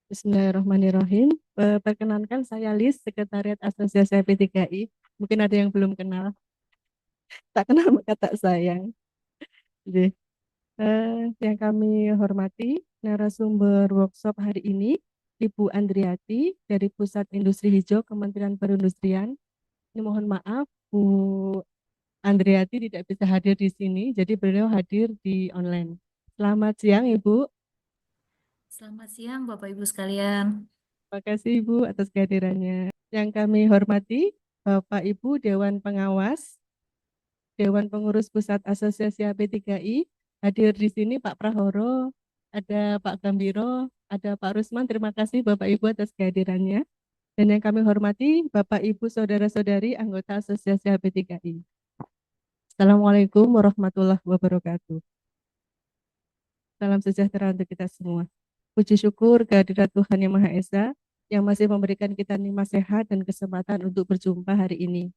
Bismillahirrahmanirrahim. Perkenankan saya Lis, Sekretariat Asosiasi AP3I. Mungkin ada yang belum kenal. Tak kenal maka tak sayang. Jadi, yang kami hormati, narasumber workshop hari ini, Ibu Andriati dari Pusat Industri Hijau Kementerian Perindustrian. Ini mohon maaf, Bu Andriati tidak bisa hadir di sini, jadi beliau hadir di online. Selamat siang, Ibu. Selamat siang Bapak Ibu sekalian. Terima kasih Ibu atas kehadirannya. Yang kami hormati, Bapak Ibu Dewan Pengawas, Dewan Pengurus Pusat Asosiasi AP3I, hadir di sini Pak Prahoro, ada Pak Gambiro, ada Pak Rusman. Terima kasih Bapak Ibu atas kehadirannya. Dan yang kami hormati, Bapak Ibu Saudara-saudari anggota Asosiasi AP3I. Assalamualaikum warahmatullahi wabarakatuh. Salam sejahtera untuk kita semua. Puji syukur kehadirat Tuhan Yang Maha Esa yang masih memberikan kita nikmat sehat dan kesempatan untuk berjumpa hari ini.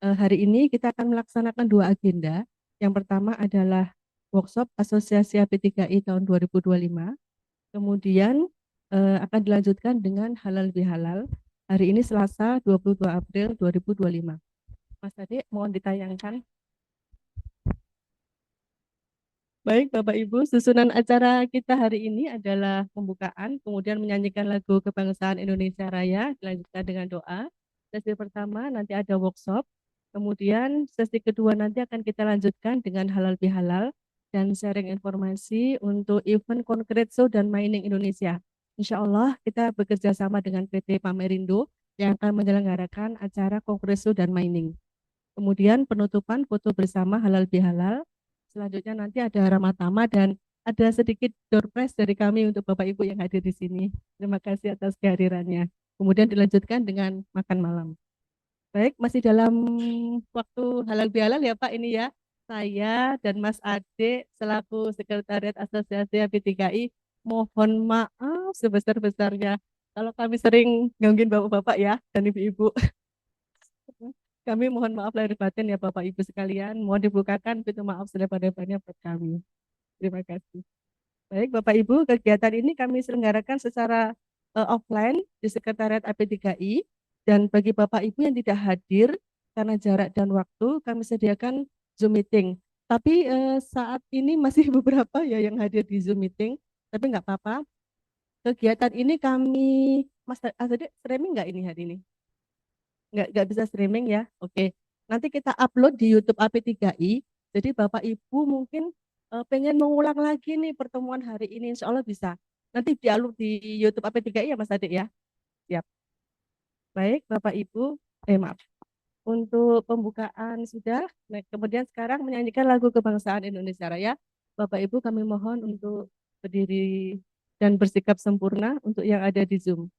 Hari ini kita akan melaksanakan dua agenda. Yang pertama adalah workshop Asosiasi AP3I tahun 2025. Kemudian akan dilanjutkan dengan halal bihalal. Hari ini Selasa 22 April 2025. Mas Adik, mohon ditayangkan. Baik, Bapak Ibu, susunan acara kita hari ini adalah pembukaan, kemudian menyanyikan lagu Kebangsaan Indonesia Raya, dilanjutkan dengan doa. Sesi pertama nanti ada workshop, kemudian sesi kedua nanti akan kita lanjutkan dengan halal bihalal dan sharing informasi untuk event Konkretso dan Mining Indonesia. Insya Allah kita bekerja sama dengan PT Pamerindo yang akan menyelenggarakan acara Konkretso dan Mining. Kemudian penutupan foto bersama halal bihalal. Selanjutnya nanti ada Ramatama dan ada sedikit door prize dari kami untuk Bapak Ibu yang hadir di sini. Terima kasih atas kehadirannya. Kemudian dilanjutkan dengan makan malam. Baik, masih dalam waktu halal bihalal ya Pak ini ya. Saya dan Mas Ade selaku Sekretariat Asosiasi AP3I mohon maaf sebesar-besarnya kalau kami sering gangguin Bapak-Bapak ya dan Ibu-Ibu. Kami mohon maaf lahir batin ya Bapak Ibu sekalian. Mohon dibukakan pintu maaf selebar-lebarnya buat kami. Terima kasih. Baik Bapak Ibu, kegiatan ini kami selenggarakan secara offline di Sekretariat AP3I. Dan bagi Bapak Ibu yang tidak hadir karena jarak dan waktu, kami sediakan Zoom meeting. Tapi saat ini masih beberapa ya yang hadir di Zoom meeting. Tapi nggak apa-apa. Kegiatan ini kami, Mas Adik, streaming nggak ini hari ini? Nggak bisa streaming ya. Oke. Nanti kita upload di YouTube AP3I. Jadi Bapak Ibu mungkin pengen mengulang lagi nih pertemuan hari ini, insya Allah bisa. Nanti di-upload di YouTube AP3I ya Mas Adik ya. Siap. Baik Bapak Ibu, maaf. Untuk pembukaan sudah, nah, kemudian sekarang menyanyikan lagu Kebangsaan Indonesia Raya. Bapak Ibu kami mohon untuk berdiri dan bersikap sempurna untuk yang ada di Zoom.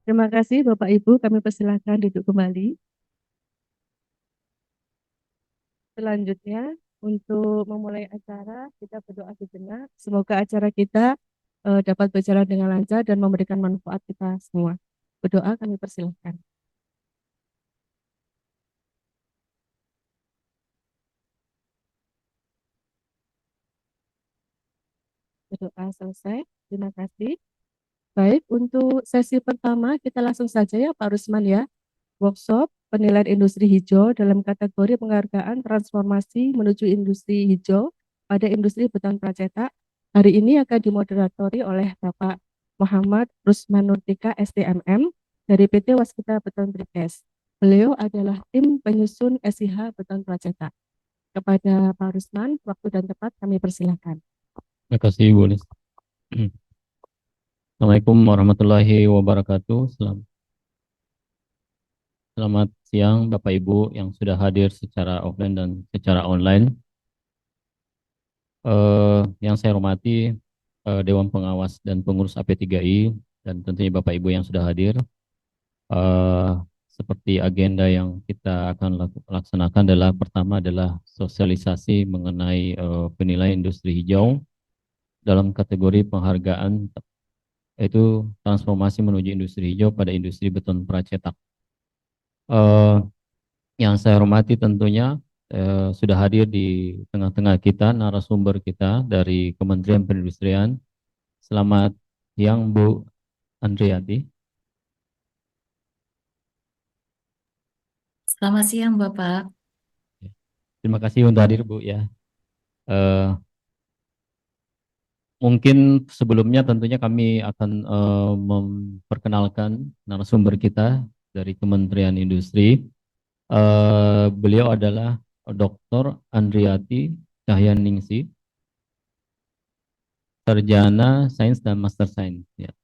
Terima kasih Bapak Ibu, kami persilakan duduk kembali. Selanjutnya, untuk memulai acara, kita berdoa sejenak. Semoga acara kita dapat berjalan dengan lancar dan memberikan manfaat kita semua. Berdoa kami persilahkan. Berdoa selesai. Terima kasih. Baik, untuk sesi pertama kita langsung saja ya Pak Rusman ya. Workshop penilaian industri hijau dalam kategori penghargaan transformasi menuju industri hijau pada industri beton pracetak. Hari ini akan dimoderatori oleh Bapak Muhammad Rusman Nurtika STMM dari PT Waskita Beton Trikes. Beliau adalah tim penyusun SIH Beton Pracetak. Kepada Pak Rusman, waktu dan tempat kami persilakan. Terima kasih, Bu Lis. Assalamualaikum warahmatullahi wabarakatuh. Selamat siang, Bapak Ibu yang sudah hadir secara offline dan secara online. Yang saya hormati Dewan Pengawas dan Pengurus AP3I dan tentunya Bapak Ibu yang sudah hadir. Seperti agenda yang kita akan laksanakan adalah pertama adalah sosialisasi mengenai penilaian industri hijau dalam kategori penghargaan yaitu transformasi menuju industri hijau pada industri beton pracetak. Yang saya hormati tentunya sudah hadir di tengah-tengah kita narasumber kita dari Kementerian Perindustrian. Selamat siang Bu Andriati. Selamat siang, Bapak. Terima kasih untuk hadir Bu ya. Mungkin sebelumnya tentunya kami akan memperkenalkan narasumber kita dari Kementerian Industri. Beliau adalah Dr. Andriati Cahyaningsi, sarjana Sains dan Master Sains. Ya.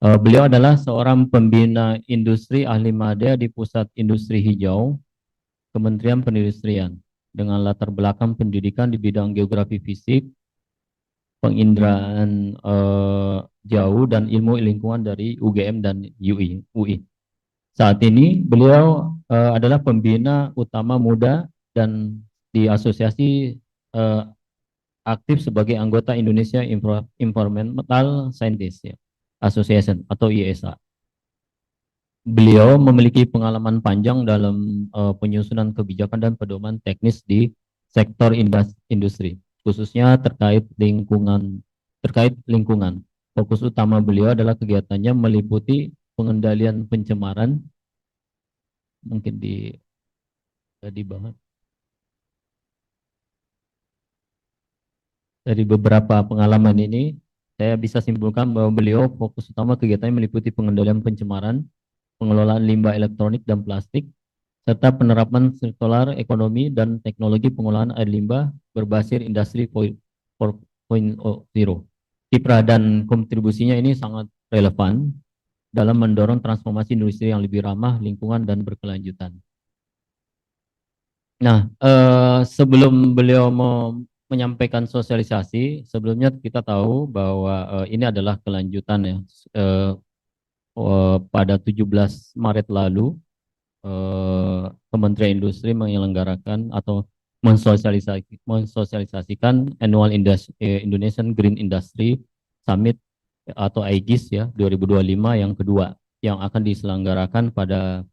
Beliau adalah seorang pembina industri ahli media di Pusat Industri Hijau Kementerian Perindustrian dengan latar belakang pendidikan di bidang geografi fisik, penginderaan jauh dan ilmu lingkungan dari UGM dan UI. Saat ini beliau adalah pembina utama muda dan di asosiasi aktif sebagai anggota Indonesia Environmental Scientist ya, Association atau ISA. Beliau memiliki pengalaman panjang dalam penyusunan kebijakan dan pedoman teknis di sektor industri, khususnya terkait lingkungan. Fokus utama beliau adalah kegiatannya meliputi pengendalian pencemaran, mungkin di bawah. Dari beberapa pengalaman ini, saya bisa simpulkan bahwa beliau fokus utama kegiatannya meliputi pengendalian pencemaran, pengelolaan limbah elektronik dan plastik, serta penerapan sirkular ekonomi dan teknologi pengolahan air limbah berbasis industri 4.0. Kiprah dan kontribusinya ini sangat relevan dalam mendorong transformasi industri yang lebih ramah lingkungan dan berkelanjutan. Nah, sebelum beliau menyampaikan sosialisasi, sebelumnya kita tahu bahwa ini adalah kelanjutan ya. Pada 17 Maret lalu, Kementerian Industri menyelenggarakan atau mensosialisasikan Annual Indonesian Green Industry Summit atau AIGIS ya 2025 yang kedua yang akan diselenggarakan pada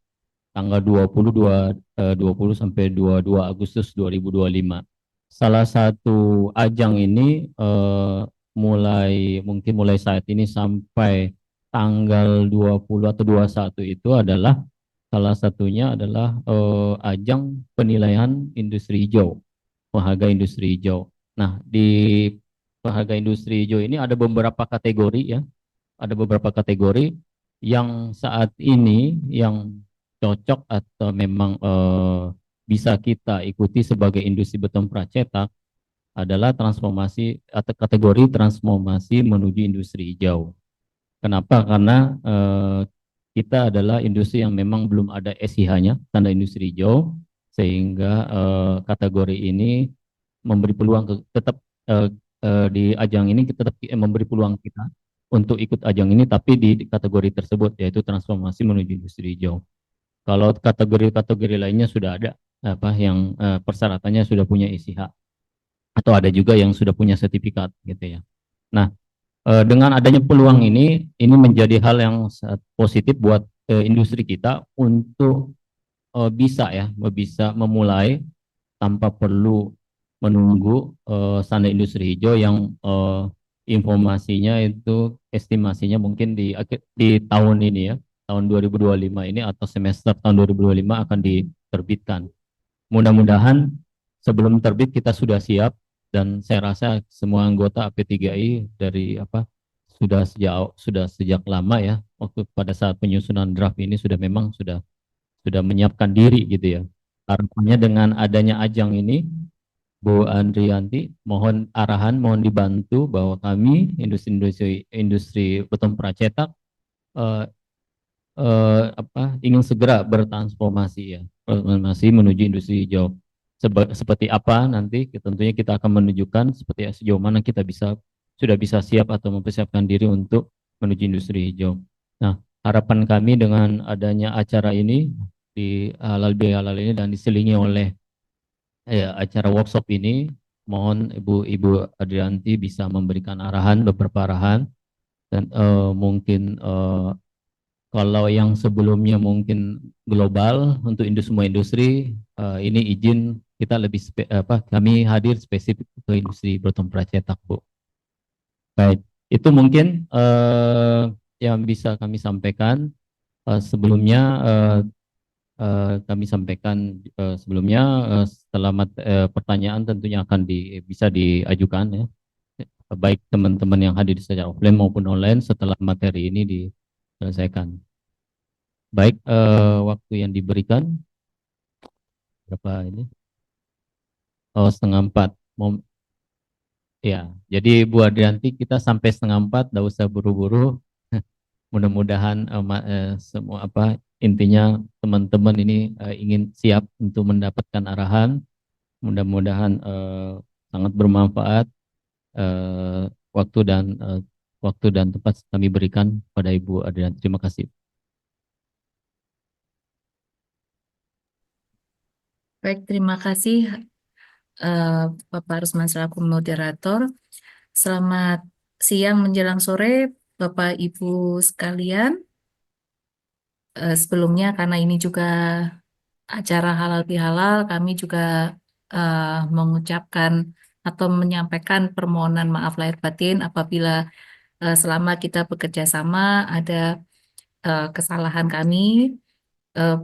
tanggal 20 sampai 22 Agustus 2025. Salah satu ajang ini mulai saat ini sampai tanggal 20 atau 21 itu adalah salah satunya adalah ajang penilaian industri hijau, penghargaan industri hijau. Nah, di penghargaan industri hijau ini ada beberapa kategori ya. Ada beberapa kategori yang saat ini yang cocok atau memang bisa kita ikuti sebagai industri beton pracetak adalah transformasi atau kategori transformasi menuju industri hijau. Kenapa? Karena kita adalah industri yang memang belum ada SIH-nya, tanda industri hijau, sehingga kategori ini memberi peluang tetap di ajang ini kita tetap memberi peluang kita untuk ikut ajang ini, tapi di kategori tersebut yaitu transformasi menuju industri hijau. Kalau kategori-kategori lainnya sudah ada apa yang persyaratannya sudah punya ISIH atau ada juga yang sudah punya sertifikat gitu ya. Nah, dengan adanya peluang ini menjadi hal yang sangat positif buat industri kita untuk bisa memulai tanpa perlu menunggu standar industri hijau yang informasinya itu estimasinya mungkin di tahun ini ya, tahun 2025 ini atau semester tahun 2025 akan diterbitkan. Mudah-mudahan sebelum terbit kita sudah siap, dan saya rasa semua anggota AP3I dari sudah sejak lama ya, waktu pada saat penyusunan draft ini sudah menyiapkan diri gitu ya. Harapannya dengan adanya ajang ini, Bu Andrianti, mohon arahan, mohon dibantu bahwa kami industri beton pracetak eh, ingin segera bertransformasi ya, transformasi menuju industri hijau. Seperti apa nanti tentunya kita akan menunjukkan seperti sejauh mana kita sudah bisa siap atau mempersiapkan diri untuk menuju industri hijau. Nah, harapan kami dengan adanya acara ini di halal bihalal ini dan diselingi oleh acara workshop ini, mohon Ibu Adrianti bisa memberikan beberapa arahan, dan mungkin kalau yang sebelumnya mungkin global untuk semua industri, ini izin kita kami hadir spesifik ke industri beton pracetak, Bu. Baik, itu mungkin yang bisa kami sampaikan. Sebelumnya kami sampaikan setelah pertanyaan tentunya akan bisa diajukan ya, baik teman-teman yang hadir secara offline maupun online setelah materi ini diselesaikan. Baik, waktu yang diberikan berapa ini? Oh, 3:30. Ya, jadi Bu Adrianti kita sampai 3:30, tidak usah buru-buru. Mudah-mudahan semua intinya teman-teman ini ingin siap untuk mendapatkan arahan. Mudah-mudahan sangat bermanfaat waktu dan tempat kami berikan pada Ibu Adrianti. Terima kasih. Baik, terima kasih Bapak Rusman selaku moderator. Selamat siang menjelang sore Bapak Ibu sekalian. Sebelumnya karena ini juga acara halal bihalal, kami juga mengucapkan atau menyampaikan permohonan maaf lahir batin apabila selama kita bekerja sama ada kesalahan kami,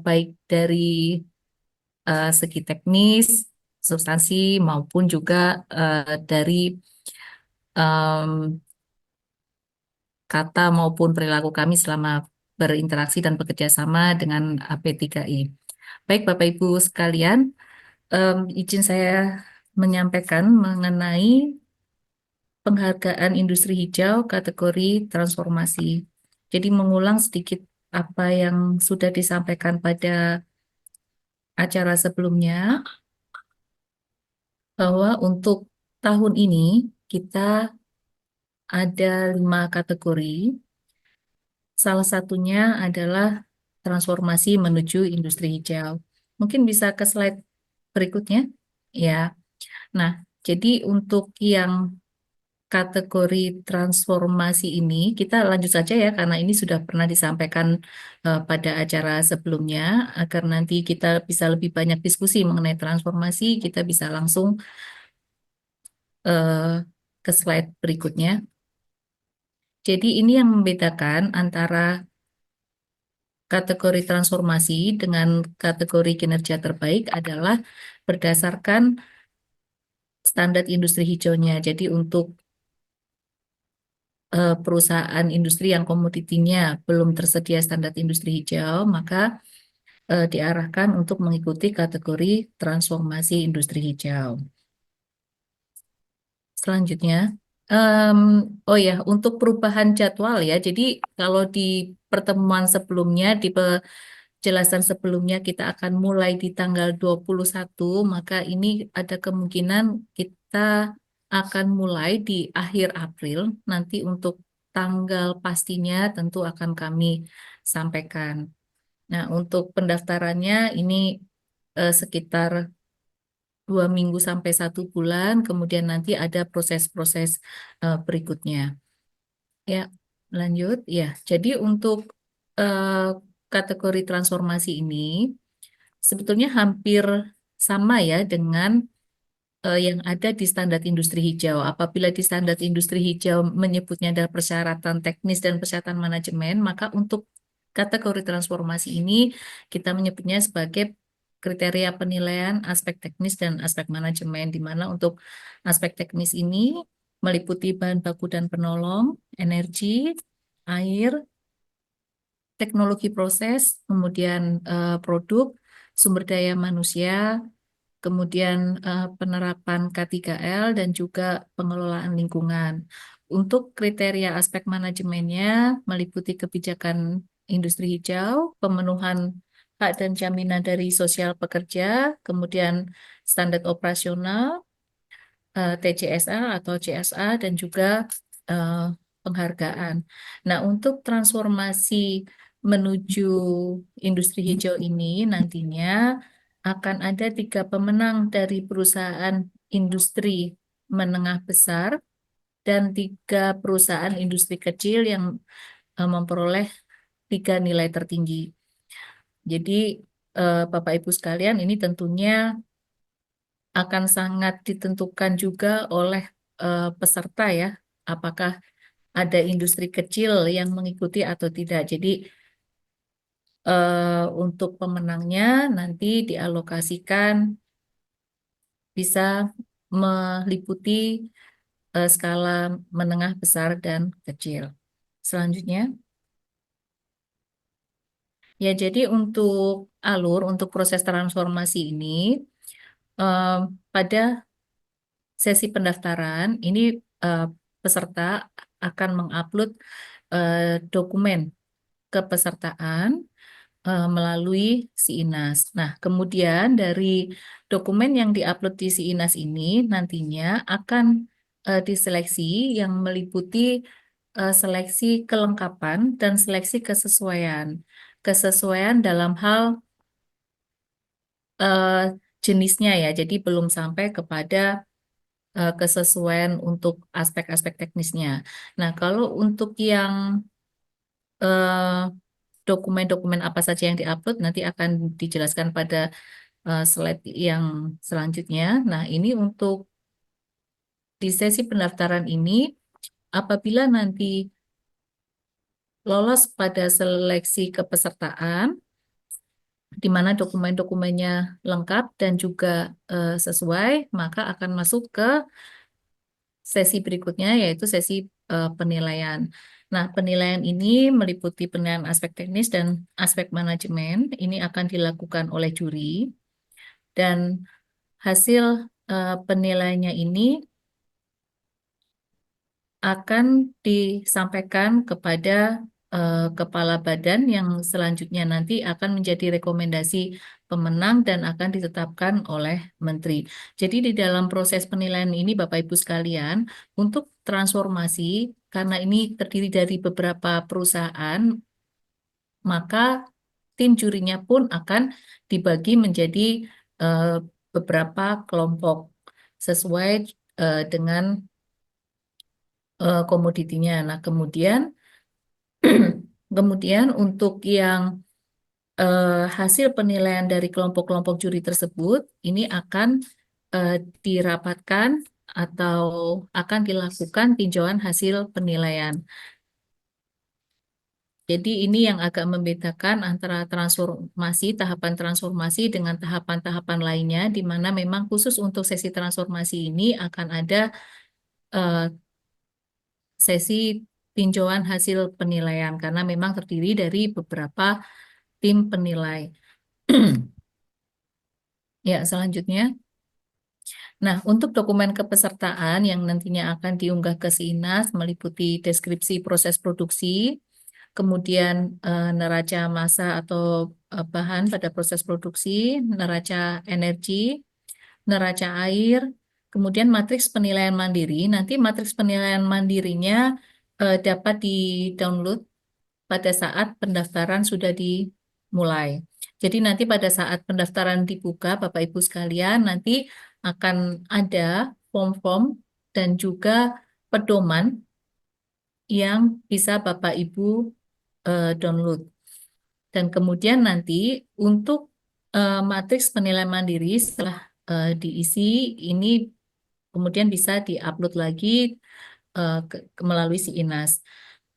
baik dari segi teknis, substansi maupun juga dari kata maupun perilaku kami selama berinteraksi dan bekerja sama dengan AP3I. Baik Bapak Ibu sekalian, izin saya menyampaikan mengenai penghargaan industri hijau kategori transformasi. Jadi mengulang sedikit apa yang sudah disampaikan pada acara sebelumnya, bahwa untuk tahun ini kita ada 5 kategori. Salah satunya adalah transformasi menuju industri hijau. Mungkin bisa ke slide berikutnya. Ya. Nah, jadi untuk yang kategori transformasi ini, kita lanjut saja ya, karena ini sudah pernah disampaikan pada acara sebelumnya, agar nanti kita bisa lebih banyak diskusi mengenai transformasi, kita bisa langsung ke slide berikutnya. Jadi ini yang membedakan antara kategori transformasi dengan kategori kinerja terbaik adalah berdasarkan standar industri hijaunya. Jadi untuk perusahaan industri yang komoditinya belum tersedia standar industri hijau, maka diarahkan untuk mengikuti kategori transformasi industri hijau. Selanjutnya, oh ya, untuk perubahan jadwal ya. Jadi kalau di pertemuan sebelumnya, di penjelasan sebelumnya kita akan mulai di tanggal 21, maka ini ada kemungkinan kita akan mulai di akhir April. Nanti untuk tanggal pastinya tentu akan kami sampaikan. Nah, untuk pendaftarannya ini sekitar 2 minggu sampai 1 bulan, kemudian nanti ada proses-proses berikutnya. Ya, lanjut. Ya, jadi untuk kategori transformasi ini sebetulnya hampir sama ya dengan yang ada di standar industri hijau. Apabila di standar industri hijau menyebutnya adalah persyaratan teknis dan persyaratan manajemen, maka untuk kategori transformasi ini kita menyebutnya sebagai kriteria penilaian aspek teknis dan aspek manajemen, di mana untuk aspek teknis ini meliputi bahan baku dan penolong, energi, air, teknologi proses, kemudian produk, sumber daya manusia, kemudian penerapan K3L dan juga pengelolaan lingkungan. Untuk kriteria aspek manajemennya meliputi kebijakan industri hijau, pemenuhan hak dan jaminan dari sosial pekerja, kemudian standar operasional, TCSA atau CSA, dan juga eh, penghargaan. Nah, untuk transformasi menuju industri hijau ini nantinya akan ada 3 pemenang dari perusahaan industri menengah besar dan 3 perusahaan industri kecil yang memperoleh 3 nilai tertinggi. Jadi, Bapak Ibu sekalian, ini tentunya akan sangat ditentukan juga oleh peserta ya, apakah ada industri kecil yang mengikuti atau tidak. Jadi untuk pemenangnya nanti dialokasikan bisa meliputi skala menengah, besar, dan kecil. Selanjutnya, ya jadi untuk untuk proses transformasi ini pada sesi pendaftaran ini peserta akan mengupload dokumen kepesertaan melalui SIINAS. Nah, kemudian dari dokumen yang diupload di SIINAS ini nantinya akan diseleksi yang meliputi seleksi kelengkapan dan seleksi kesesuaian. Kesesuaian dalam hal jenisnya ya, jadi belum sampai kepada kesesuaian untuk aspek-aspek teknisnya. Nah, kalau untuk yang dokumen-dokumen apa saja yang diupload nanti akan dijelaskan pada slide yang selanjutnya. Nah, ini untuk di sesi pendaftaran ini, apabila nanti lolos pada seleksi kepesertaan, di mana dokumen-dokumennya lengkap dan juga sesuai, maka akan masuk ke sesi berikutnya, yaitu sesi penilaian. Nah, penilaian ini meliputi penilaian aspek teknis dan aspek manajemen. Ini akan dilakukan oleh juri. Dan hasil penilaiannya ini akan disampaikan kepada kepala badan yang selanjutnya nanti akan menjadi rekomendasi pemenang dan akan ditetapkan oleh menteri. Jadi di dalam proses penilaian ini Bapak Ibu sekalian, untuk transformasi karena ini terdiri dari beberapa perusahaan, maka tim jurinya pun akan dibagi menjadi beberapa kelompok sesuai dengan komoditinya. Nah, kemudian untuk yang hasil penilaian dari kelompok-kelompok juri tersebut ini akan dirapatkan atau akan dilakukan tinjauan hasil penilaian. Jadi ini yang agak membedakan antara tahapan transformasi dengan tahapan-tahapan lainnya, di mana memang khusus untuk sesi transformasi ini akan ada sesi tinjauan hasil penilaian, karena memang terdiri dari beberapa tim penilai. Ya, selanjutnya. Nah, untuk dokumen kepesertaan yang nantinya akan diunggah ke SIINAS meliputi deskripsi proses produksi, kemudian neraca massa atau bahan pada proses produksi, neraca energi, neraca air, kemudian matriks penilaian mandiri. Nanti matriks penilaian mandirinya dapat di-download pada saat pendaftaran sudah dimulai. Jadi nanti pada saat pendaftaran dibuka, Bapak Ibu sekalian, nanti akan ada form-form dan juga pedoman yang bisa Bapak Ibu download. Dan kemudian nanti untuk matriks penilaian mandiri setelah diisi, ini kemudian bisa diupload lagi melalui si INAS.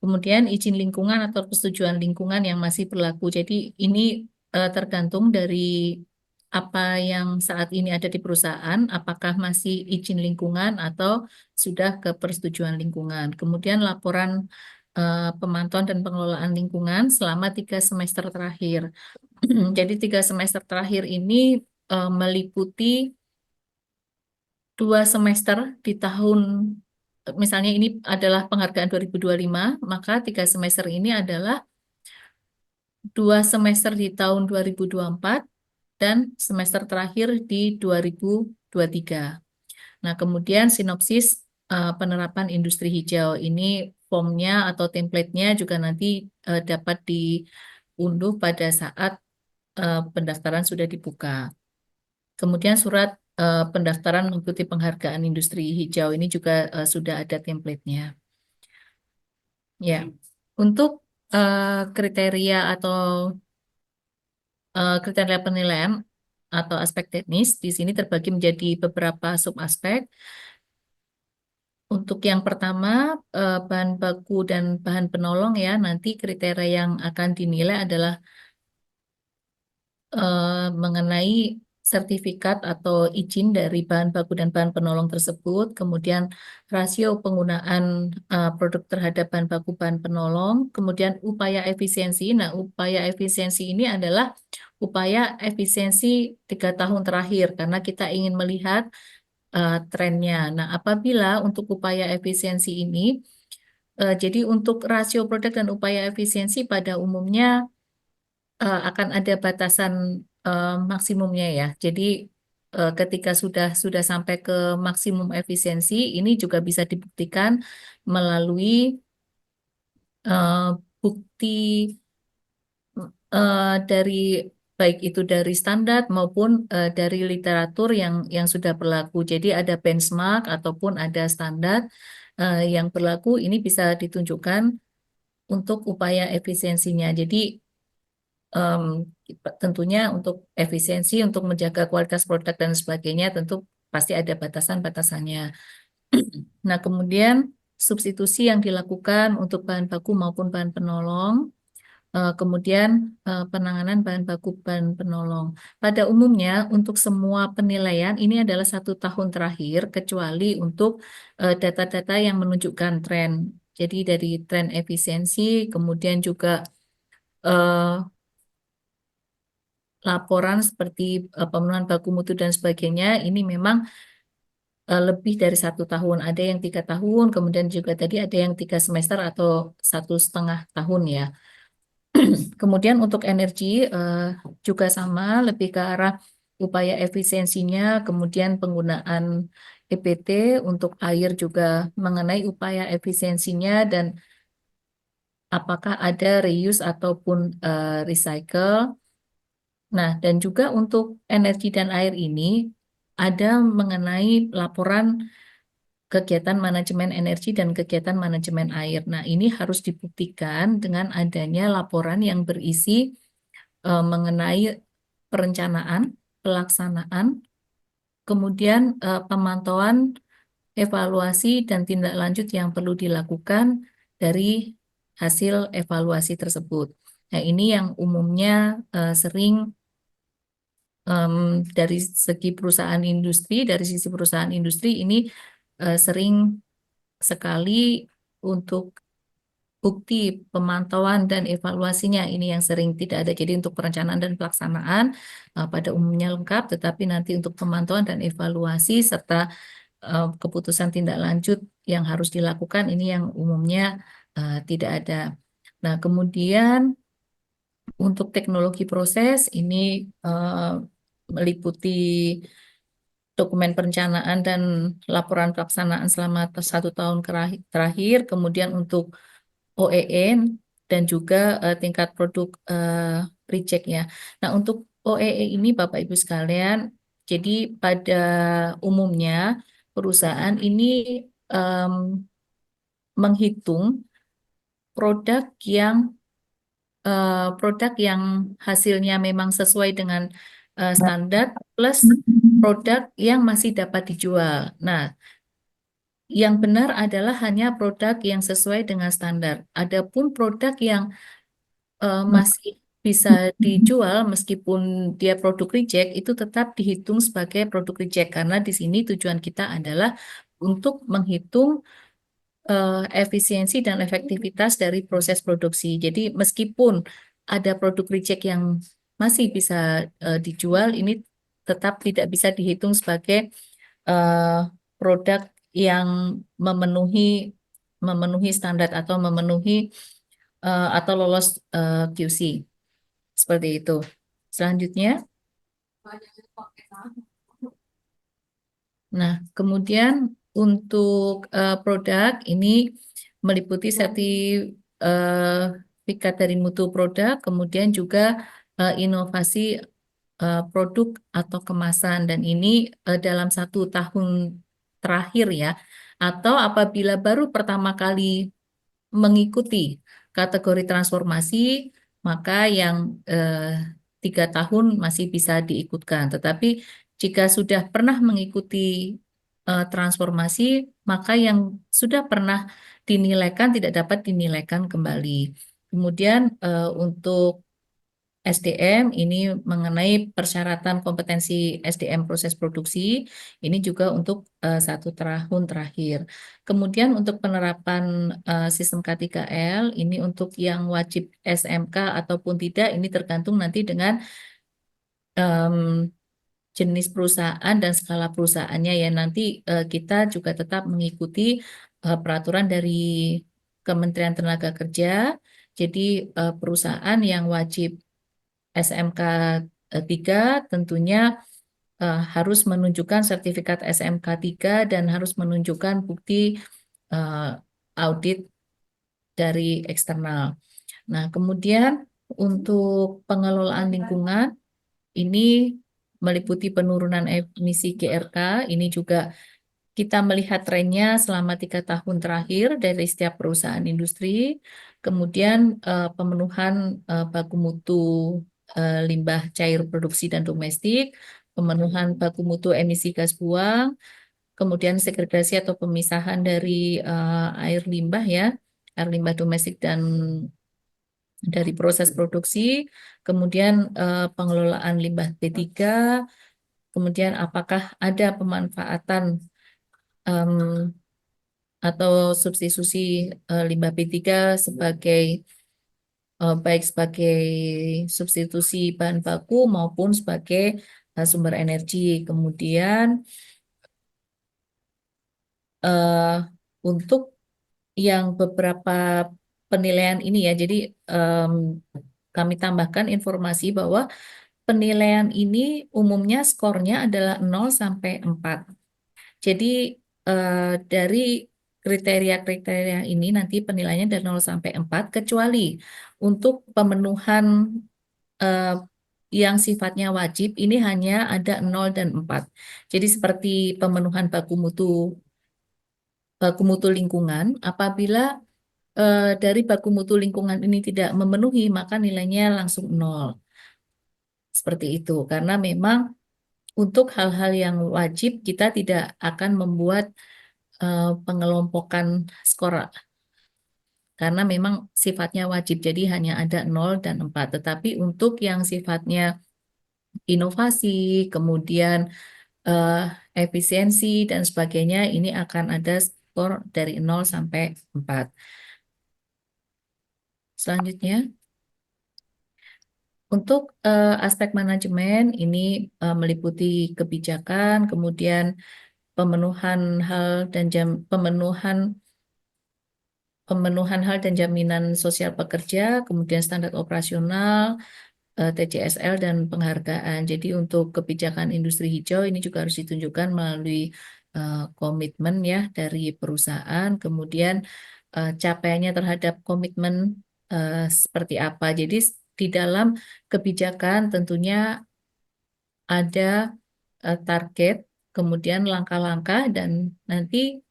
Kemudian izin lingkungan atau persetujuan lingkungan yang masih berlaku. Jadi ini tergantung dari apa yang saat ini ada di perusahaan, apakah masih izin lingkungan atau sudah ke persetujuan lingkungan. Kemudian laporan pemantauan dan pengelolaan lingkungan selama 3 semester terakhir. Jadi 3 semester terakhir ini meliputi 2 semester di tahun, misalnya ini adalah penghargaan 2025, maka 3 semester ini adalah 2 semester di tahun 2024 dan semester terakhir di 2023. Nah, kemudian sinopsis penerapan industri hijau ini formnya atau template-nya juga nanti dapat diunduh pada saat pendaftaran sudah dibuka. Kemudian surat pendaftaran mengikuti penghargaan industri hijau ini juga sudah ada template-nya. Ya, untuk kriteria atau kriteria penilaian atau aspek teknis di sini terbagi menjadi beberapa subaspek. Untuk yang pertama, bahan baku dan bahan penolong ya, nanti kriteria yang akan dinilai adalah mengenai sertifikat atau izin dari bahan baku dan bahan penolong tersebut, kemudian rasio penggunaan produk terhadap bahan baku bahan penolong, kemudian upaya efisiensi. Nah, upaya efisiensi ini adalah upaya efisiensi 3 tahun terakhir karena kita ingin melihat trennya. Nah, apabila untuk upaya efisiensi ini, jadi untuk rasio produk dan upaya efisiensi pada umumnya akan ada batasan maksimumnya ya. Jadi ketika sudah sampai ke maksimum efisiensi, ini juga bisa dibuktikan melalui bukti dari baik itu dari standar maupun dari literatur yang sudah berlaku. Jadi ada benchmark ataupun ada standar yang berlaku. Ini bisa ditunjukkan untuk upaya efisiensinya. Jadi em, tentunya untuk efisiensi, untuk menjaga kualitas produk dan sebagainya, tentu pasti ada batasan-batasannya. Nah, kemudian substitusi yang dilakukan untuk bahan baku maupun bahan penolong, kemudian penanganan bahan baku bahan penolong. Pada umumnya, untuk semua penilaian ini adalah 1 tahun terakhir, kecuali untuk data-data yang menunjukkan tren. Jadi dari tren efisiensi, kemudian juga eh, laporan seperti pemenuhan baku mutu dan sebagainya, ini memang lebih dari 1 tahun. Ada yang 3 tahun, kemudian juga tadi ada yang 3 semester atau 1,5 tahun ya. Kemudian untuk energi juga sama, lebih ke arah upaya efisiensinya, kemudian penggunaan EPT untuk air juga mengenai upaya efisiensinya dan apakah ada reuse ataupun recycle. Nah, dan juga untuk energi dan air ini ada mengenai laporan kegiatan manajemen energi dan kegiatan manajemen air. Nah, ini harus dibuktikan dengan adanya laporan yang berisi mengenai perencanaan, pelaksanaan, kemudian pemantauan, evaluasi, dan tindak lanjut yang perlu dilakukan dari hasil evaluasi tersebut. Nah, ini yang umumnya sering dari segi perusahaan industri, dari sisi perusahaan industri ini sering sekali untuk bukti pemantauan dan evaluasinya ini yang sering tidak ada. Jadi untuk perencanaan dan pelaksanaan pada umumnya lengkap, tetapi nanti untuk pemantauan dan evaluasi serta keputusan tindak lanjut yang harus dilakukan ini yang umumnya tidak ada. Nah, kemudian untuk teknologi proses ini meliputi dokumen perencanaan dan laporan pelaksanaan selama 1 tahun terakhir, kemudian untuk OEN dan juga tingkat produk reject ya. Nah, untuk OEE ini Bapak Ibu sekalian, jadi pada umumnya perusahaan ini em, menghitung produk yang produk yang hasilnya memang sesuai dengan standar plus produk yang masih dapat dijual. Nah, yang benar adalah hanya produk yang sesuai dengan standar. Adapun produk yang masih bisa dijual meskipun dia produk reject itu tetap dihitung sebagai produk reject karena di sini tujuan kita adalah untuk menghitung efisiensi dan efektivitas dari proses produksi. Jadi meskipun ada produk reject yang masih bisa dijual, ini tetap tidak bisa dihitung sebagai eh, produk yang memenuhi memenuhi standar atau memenuhi atau lolos QC. Seperti itu. Selanjutnya, nah, kemudian untuk produk ini meliputi sertifikat dari mutu produk, kemudian juga inovasi produk atau kemasan, dan ini dalam 1 tahun terakhir ya, atau apabila baru pertama kali mengikuti kategori transformasi, maka yang 3 tahun masih bisa diikutkan. Tetapi jika sudah pernah mengikuti transformasi, maka yang sudah pernah dinilaikan tidak dapat dinilaikan kembali. Kemudian untuk SDM ini mengenai persyaratan kompetensi SDM proses produksi, ini juga untuk 1 tahun terakhir. Kemudian untuk penerapan sistem K3L, ini untuk yang wajib SMK ataupun tidak, ini tergantung nanti dengan em, jenis perusahaan dan skala perusahaannya ya. Nanti kita juga tetap mengikuti peraturan dari Kementerian Tenaga Kerja. Jadi perusahaan yang wajib SMK 3 tentunya harus menunjukkan sertifikat SMK 3 dan harus menunjukkan bukti eh, audit dari eksternal. Nah, kemudian untuk pengelolaan lingkungan ini meliputi penurunan emisi GRK. Ini juga kita melihat trennya selama 3 tahun terakhir dari setiap perusahaan industri. Kemudian pemenuhan baku mutu limbah cair produksi dan domestik, pemenuhan baku mutu emisi gas buang, kemudian segregasi atau pemisahan dari air limbah ya, air limbah domestik dan dari proses produksi, kemudian pengelolaan limbah B3, kemudian apakah ada pemanfaatan em, atau substitusi limbah B3 sebagai baik sebagai substitusi bahan baku maupun sebagai sumber energi. Kemudian eh, untuk yang beberapa penilaian ini ya, jadi em, kami tambahkan informasi bahwa penilaian ini umumnya skornya adalah 0 sampai 4. Jadi dari kriteria-kriteria ini nanti penilaiannya dari 0 sampai 4 kecuali untuk pemenuhan eh, yang sifatnya wajib ini hanya ada 0 dan 4. Jadi seperti pemenuhan baku mutu lingkungan, apabila dari baku mutu lingkungan ini tidak memenuhi maka nilainya langsung 0. Seperti itu karena memang untuk hal-hal yang wajib kita tidak akan membuat pengelompokan skor karena memang sifatnya wajib, jadi hanya ada 0 dan 4. Tetapi untuk yang sifatnya inovasi, kemudian eh, efisiensi dan sebagainya, ini akan ada skor dari 0 sampai 4. Selanjutnya, untuk aspek manajemen ini meliputi kebijakan, kemudian pemenuhan hal dan pemenuhan hal dan jaminan sosial pekerja, kemudian standar operasional, TCSL dan penghargaan. Jadi untuk kebijakan industri hijau ini juga harus ditunjukkan melalui komitmen ya dari perusahaan, kemudian capaiannya terhadap komitmen seperti apa. Jadi di dalam kebijakan tentunya ada target, kemudian langkah-langkah, dan nanti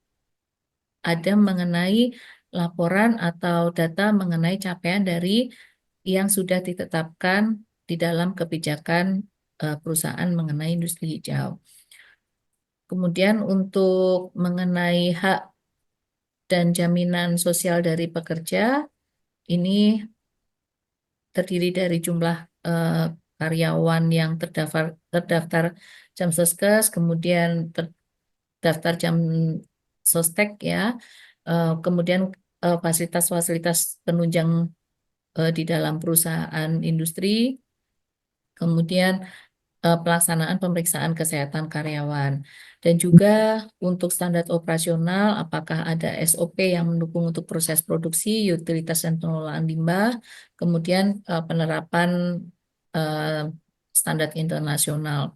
ada mengenai laporan atau data mengenai capaian dari yang sudah ditetapkan di dalam kebijakan perusahaan mengenai industri hijau. Kemudian untuk mengenai hak dan jaminan sosial dari pekerja, ini terdiri dari jumlah karyawan yang terdaftar jam Soskes, kemudian terdaftar jam Sostek ya, kemudian fasilitas-fasilitas penunjang di dalam perusahaan industri, kemudian pelaksanaan pemeriksaan kesehatan karyawan, dan juga untuk standar operasional, apakah ada SOP yang mendukung untuk proses produksi, utilitas dan pengelolaan limbah, kemudian penerapan eh, standar internasional.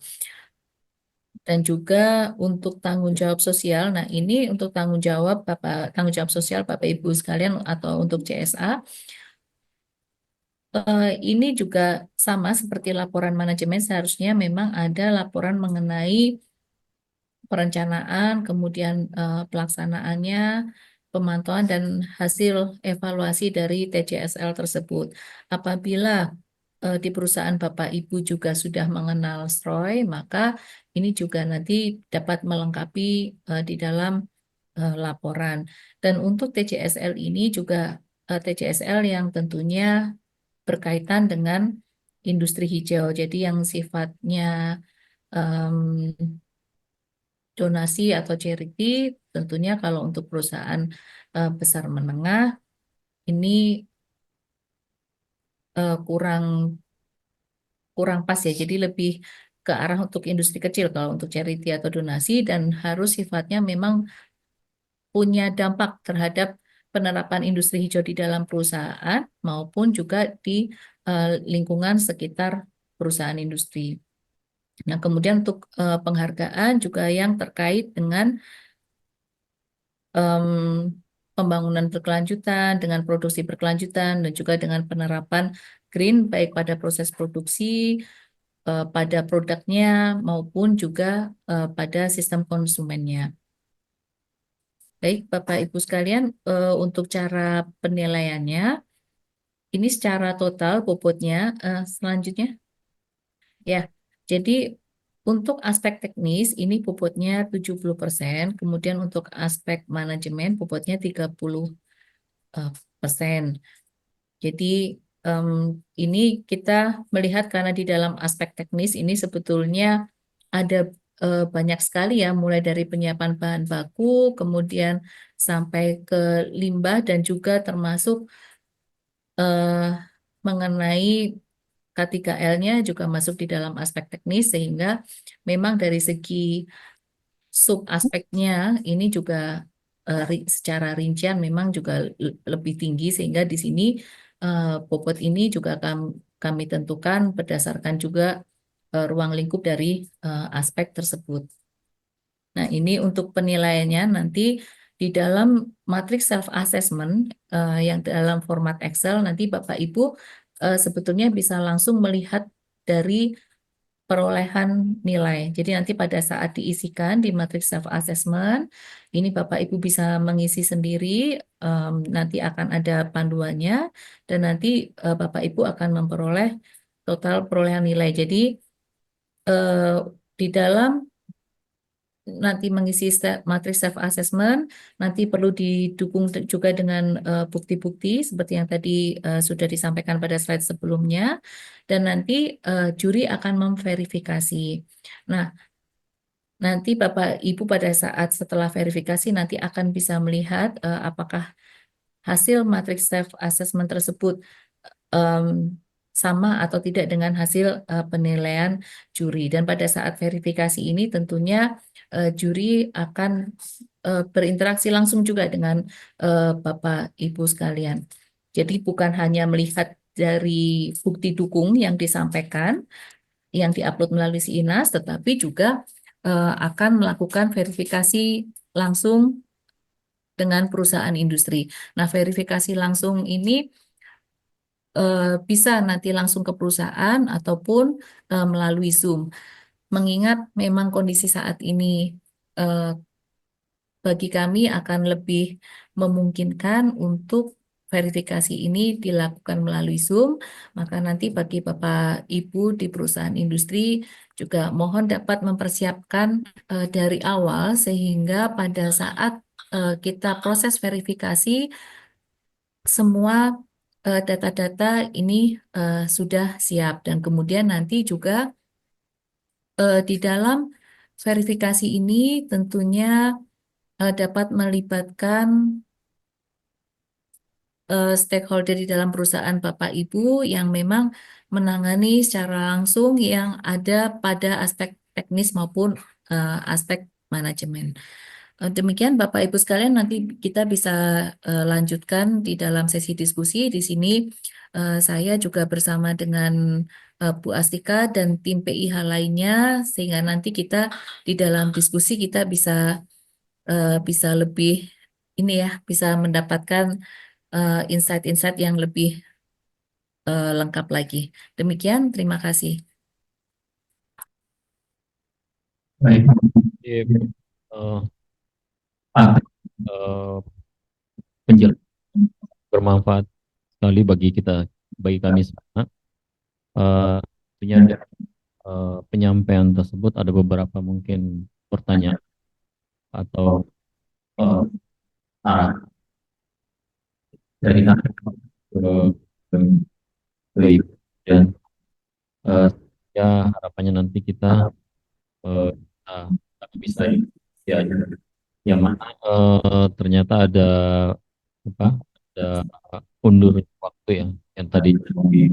Dan juga untuk tanggung jawab sosial. Nah, ini untuk tanggung jawab sosial Bapak Ibu sekalian atau untuk CSA. Ini juga sama seperti laporan manajemen, seharusnya memang ada laporan mengenai perencanaan, kemudian pelaksanaannya, pemantauan dan hasil evaluasi dari TCSL tersebut. Apabila di perusahaan Bapak Ibu juga sudah mengenal SROI, maka ini juga nanti dapat melengkapi di dalam laporan. Dan untuk TCSL ini juga TCSL yang tentunya berkaitan dengan industri hijau. Jadi yang sifatnya em, donasi atau charity, tentunya kalau untuk perusahaan besar menengah ini kurang kurang pas ya. Jadi lebih ke arah untuk industri kecil kalau untuk charity atau donasi, dan harus sifatnya memang punya dampak terhadap penerapan industri hijau di dalam perusahaan maupun juga di lingkungan sekitar perusahaan industri. Nah, kemudian untuk penghargaan juga yang terkait dengan em, pembangunan berkelanjutan, dengan produksi berkelanjutan, dan juga dengan penerapan green baik pada proses produksi, pada produknya, maupun juga pada sistem konsumennya. Baik, Bapak Ibu sekalian, untuk cara penilaiannya, ini secara total bobotnya selanjutnya. Ya, jadi untuk aspek teknis ini bobotnya 70%, kemudian untuk aspek manajemen bobotnya 30%. Jadi em, ini kita melihat karena di dalam aspek teknis ini sebetulnya ada banyak sekali ya, mulai dari penyiapan bahan baku, kemudian sampai ke limbah, dan juga termasuk eh, mengenai K3L-nya juga masuk di dalam aspek teknis, sehingga memang dari segi sub aspeknya ini juga secara rincian memang juga lebih tinggi, sehingga di sini bobot ini juga kami tentukan berdasarkan juga ruang lingkup dari aspek tersebut. Nah, ini untuk penilaiannya nanti di dalam matriks self assessment yang dalam format Excel, nanti Bapak Ibu sebetulnya bisa langsung melihat dari perolehan nilai. Jadi nanti pada saat diisikan di matriks self assessment, ini Bapak Ibu bisa mengisi sendiri, nanti akan ada panduannya, dan nanti Bapak Ibu akan memperoleh total perolehan nilai. Jadi di dalam nanti mengisi matriks self assessment, nanti perlu didukung juga dengan bukti-bukti seperti yang tadi sudah disampaikan pada slide sebelumnya, dan nanti juri akan memverifikasi. Nah, nanti Bapak Ibu pada saat setelah verifikasi nanti akan bisa melihat apakah hasil matriks self assessment tersebut em, sama atau tidak dengan hasil penilaian juri. Dan pada saat verifikasi ini tentunya juri akan berinteraksi langsung juga dengan Bapak Ibu sekalian. Jadi bukan hanya melihat dari bukti dukung yang disampaikan, yang diupload melalui SINAS, tetapi juga akan melakukan verifikasi langsung dengan perusahaan industri. Nah, verifikasi langsung ini bisa nanti langsung ke perusahaan ataupun melalui Zoom. Mengingat memang kondisi saat ini eh, bagi kami akan lebih memungkinkan untuk verifikasi ini dilakukan melalui Zoom, maka nanti bagi Bapak Ibu di perusahaan industri juga mohon dapat mempersiapkan dari awal sehingga pada saat kita proses verifikasi semua data-data ini sudah siap dan kemudian nanti juga di dalam verifikasi ini tentunya dapat melibatkan stakeholder di dalam perusahaan Bapak Ibu yang memang menangani secara langsung yang ada pada aspek teknis maupun aspek manajemen. Demikian Bapak Ibu sekalian, nanti kita bisa lanjutkan di dalam sesi diskusi. Di sini saya juga bersama dengan Bu Astika dan tim PIH lainnya, sehingga nanti kita di dalam diskusi kita bisa lebih ini ya, bisa mendapatkan insight-insight yang lebih lengkap lagi. Demikian, terima kasih. Baik. Eh, eh, penjelasan bermanfaat sekali bagi kita, bagi kami semua. Tentunya penyampaian tersebut ada beberapa mungkin pertanyaan atau arah dari kami ke Ibu, dan ya harapannya nanti kita bisa ya, yang mana ternyata ada apa, ada undur waktu yang tadi di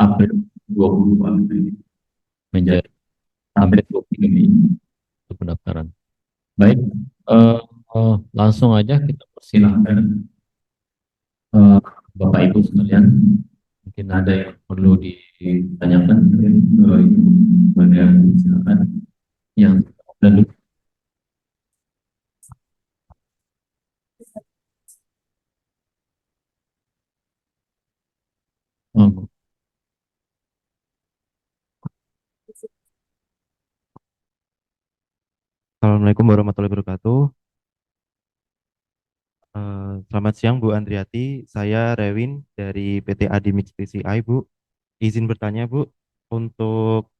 April 20 menjadi sampai 23 Mei untuk pendaftaran. Baik, langsung aja kita persilahkan Bapak Ibu sekalian, mungkin ada yang perlu ditanyakan, silakan yang dan oh, Assalamualaikum warahmatullahi wabarakatuh. Selamat siang Bu Andriati, saya Rewin dari PT Adimix PCI Bu. Izin bertanya Bu, untuk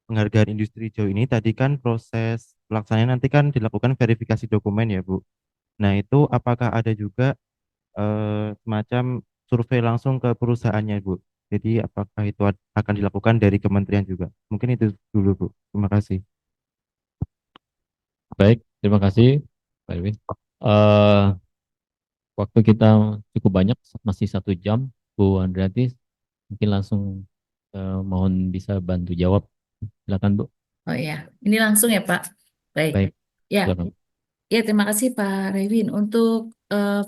penghargaan industri hijau ini tadi kan proses pelaksanaan nanti kan dilakukan verifikasi dokumen ya Bu. Nah itu apakah ada juga semacam survei langsung ke perusahaannya Bu? Jadi apakah itu akan dilakukan dari kementerian juga? Mungkin itu dulu Bu. Terima kasih. baik, terima kasih Pak Erwin. Waktu kita cukup banyak, masih 1 jam, Bu Andriati, mungkin langsung mohon bisa bantu jawab. Silakan Bu. Oh iya, ini langsung ya Pak. Baik. Baik, Ya, silakan. ya terima kasih Pak Rewin. Untuk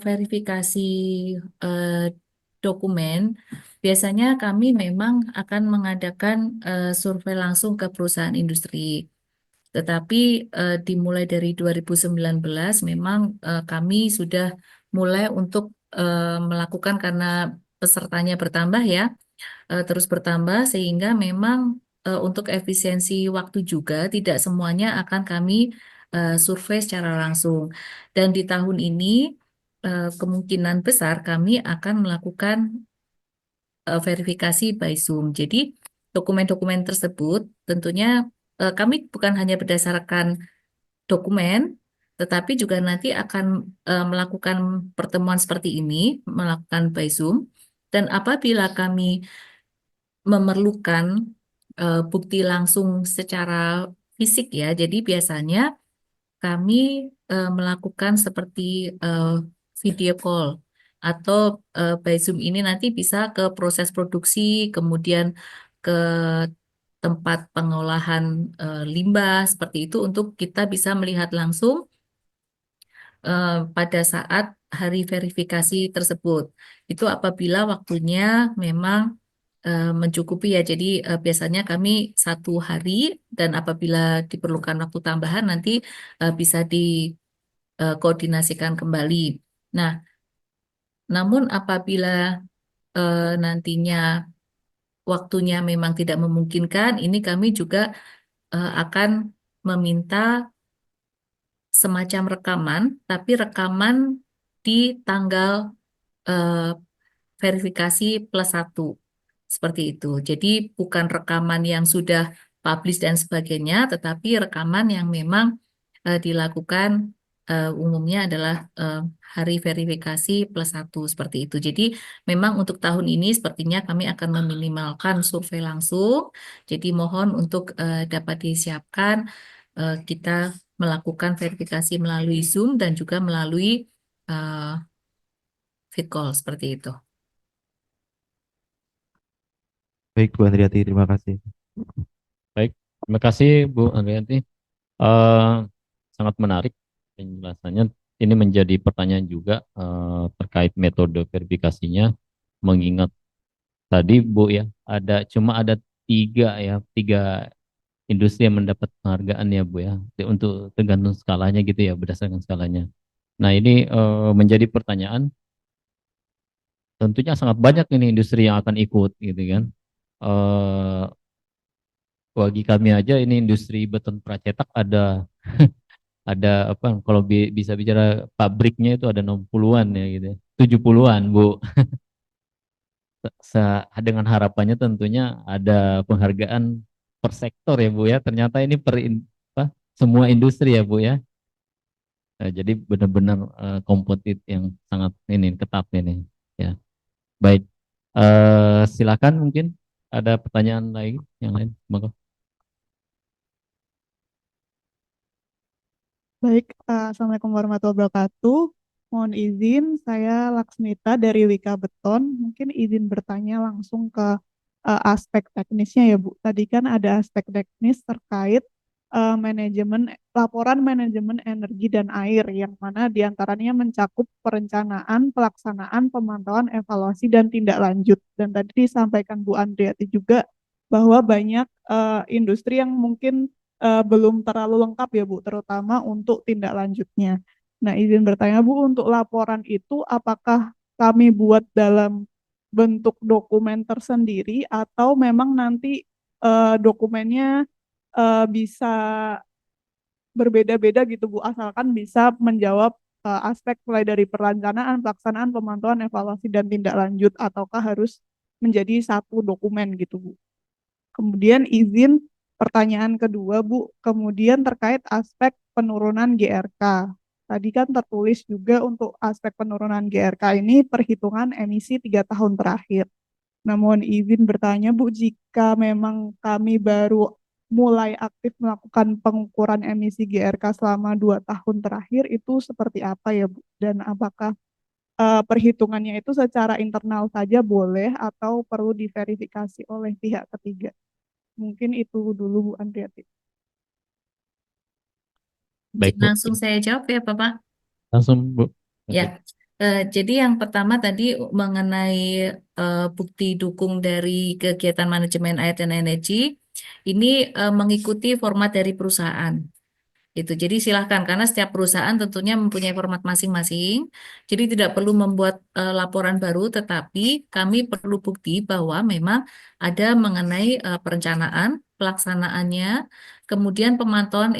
verifikasi eh, dokumen, biasanya kami memang akan mengadakan survei langsung ke perusahaan industri. Tetapi dimulai dari 2019 memang kami sudah mulai untuk melakukan karena pesertanya bertambah ya, terus bertambah sehingga memang untuk efisiensi waktu juga tidak semuanya akan kami survei secara langsung. Dan di tahun ini kemungkinan besar kami akan melakukan verifikasi by Zoom. Jadi dokumen-dokumen tersebut tentunya kami bukan hanya berdasarkan dokumen, tetapi juga nanti akan melakukan pertemuan seperti ini, melakukan by Zoom. Dan apabila kami memerlukan bukti langsung secara fisik ya, jadi biasanya kami melakukan seperti video call atau by Zoom ini nanti bisa ke proses produksi, kemudian ke tempat pengolahan limbah seperti itu untuk kita bisa melihat langsung pada saat hari verifikasi tersebut. Itu apabila waktunya memang mencukupi ya. Jadi biasanya kami 1 hari dan apabila diperlukan waktu tambahan nanti bisa dikoordinasikan kembali. Nah, namun apabila nantinya waktunya memang tidak memungkinkan, ini kami juga akan meminta semacam rekaman, tapi rekaman di tanggal eh, verifikasi +1. Seperti itu. Jadi bukan rekaman yang sudah publish dan sebagainya, tetapi rekaman yang memang dilakukan umumnya adalah hari verifikasi +1 seperti itu. Jadi memang untuk tahun ini sepertinya kami akan meminimalkan survei langsung. Jadi mohon untuk dapat disiapkan kita melakukan verifikasi melalui Zoom dan juga melalui uh, vid call seperti itu. Baik Bu Andriati, terima kasih. Baik, terima kasih Bu Andrianti. Eh, Sangat menarik penjelasannya. Ini menjadi pertanyaan juga terkait metode verifikasinya. Mengingat tadi Bu ya, cuma ada tiga industri yang mendapat penghargaan ya Bu ya, untuk tergantung skalanya gitu ya, berdasarkan skalanya. Nah ini menjadi pertanyaan, tentunya sangat banyak ini industri yang akan ikut gitu kan. Eh, Bagi kami aja ini industri beton pracetak ada apa, kalau bisa bicara pabriknya itu ada 60-an ya gitu ya. 70-an Bu. Dengan harapannya tentunya ada penghargaan per sektor ya Bu ya. Ternyata ini semua industri ya Bu ya. Jadi benar-benar kompetitif yang sangat ini ketat ini ya. Baik. Silakan mungkin ada pertanyaan lagi yang lain. Monggo. Baik, Assalamualaikum warahmatullahi wabarakatuh. Mohon izin, saya Laksmita dari Wika Beton. Mungkin izin bertanya langsung ke aspek teknisnya ya Bu. Tadi kan ada aspek teknis terkait laporan manajemen energi dan air, yang mana diantaranya mencakup perencanaan, pelaksanaan, pemantauan, evaluasi, dan tindak lanjut. Dan tadi disampaikan Bu Andriati juga bahwa banyak industri yang mungkin belum terlalu lengkap ya Bu, terutama untuk tindak lanjutnya. Nah, izin bertanya Bu, untuk laporan itu apakah kami buat dalam bentuk dokumen tersendiri atau memang nanti dokumennya bisa berbeda-beda gitu Bu, asalkan bisa menjawab aspek mulai dari perencanaan, pelaksanaan, pemantauan, evaluasi, dan tindak lanjut, ataukah harus menjadi satu dokumen gitu Bu. Kemudian izin pertanyaan kedua Bu, kemudian terkait aspek penurunan GRK. Tadi kan tertulis juga untuk aspek penurunan GRK ini perhitungan emisi 3 tahun terakhir. Namun izin bertanya Bu, jika memang kami baru mulai aktif melakukan pengukuran emisi GRK selama 2 tahun terakhir, itu seperti apa ya Bu? Dan apakah perhitungannya itu secara internal saja boleh atau perlu diverifikasi oleh pihak ketiga? Mungkin itu dulu Bu Andriati. Baik Bu. Langsung saya jawab ya Bapak. Langsung Bu. Ya, jadi yang pertama tadi mengenai bukti dukung dari kegiatan manajemen air dan energi, ini mengikuti format dari perusahaan. Itu. Jadi silahkan, karena setiap perusahaan tentunya mempunyai format masing-masing. Jadi tidak perlu membuat laporan baru, tetapi kami perlu bukti bahwa memang ada mengenai perencanaan, pelaksanaannya, kemudian pemantauan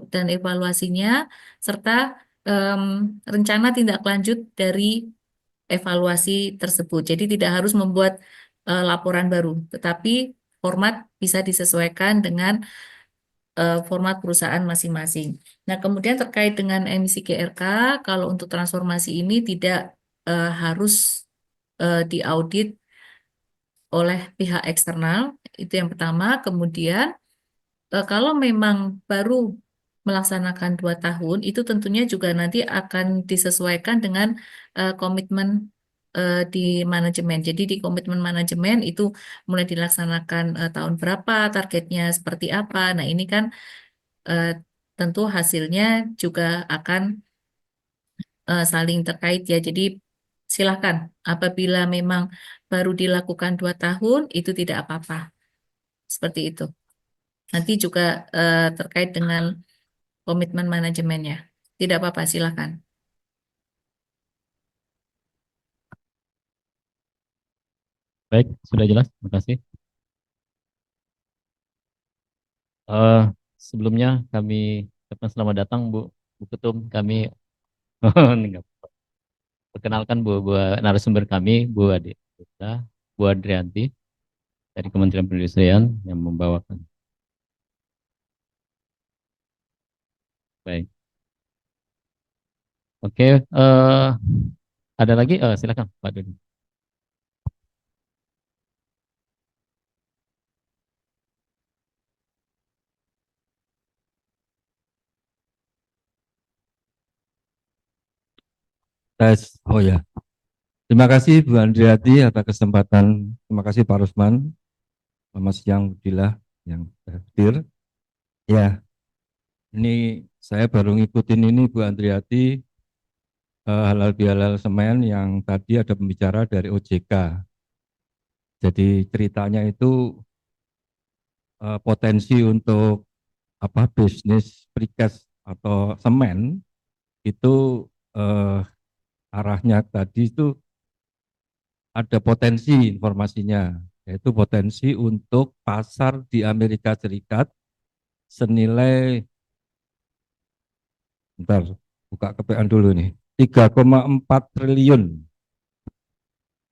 dan evaluasinya, serta rencana tindak lanjut dari evaluasi tersebut. Jadi tidak harus membuat laporan baru, tetapi format bisa disesuaikan dengan format perusahaan masing-masing. Nah, kemudian terkait dengan emisi GRK, kalau untuk transformasi ini tidak harus diaudit oleh pihak eksternal, itu yang pertama. Kemudian kalau memang baru melaksanakan 2 tahun, itu tentunya juga nanti akan disesuaikan dengan komitmen di manajemen. Jadi di komitmen manajemen itu mulai dilaksanakan tahun berapa, targetnya seperti apa. Nah, ini kan tentu hasilnya juga akan saling terkait ya. Jadi silakan apabila memang baru dilakukan 2 tahun itu tidak apa-apa. Seperti itu. Nanti juga terkait dengan komitmen manajemennya. Tidak apa-apa, silakan. Baik, sudah jelas. Terima kasih. Eh, Sebelumnya kami ucapkan selamat datang Bu Ketum. Kami enggak. Perkenalkan Bu narasumber kami, Bu Ade, Bu Adrianti dari Kementerian Perindustrian yang membawakan. Baik. Oke, ada lagi? Silakan Pak Dodi. Tes. Oh ya, terima kasih Bu Andriati atas kesempatan. Terima kasih Pak Rusman. Selamat siang Budila yang hadir. Ya, ini saya baru ngikutin ini Bu Andriati halal bihalal semen yang tadi ada pembicara dari OJK. Jadi ceritanya itu potensi untuk bisnis precast atau semen itu arahnya tadi itu ada potensi informasinya, yaitu potensi untuk pasar di Amerika Serikat senilai, bentar, buka KPN dulu nih, 3,4 triliun.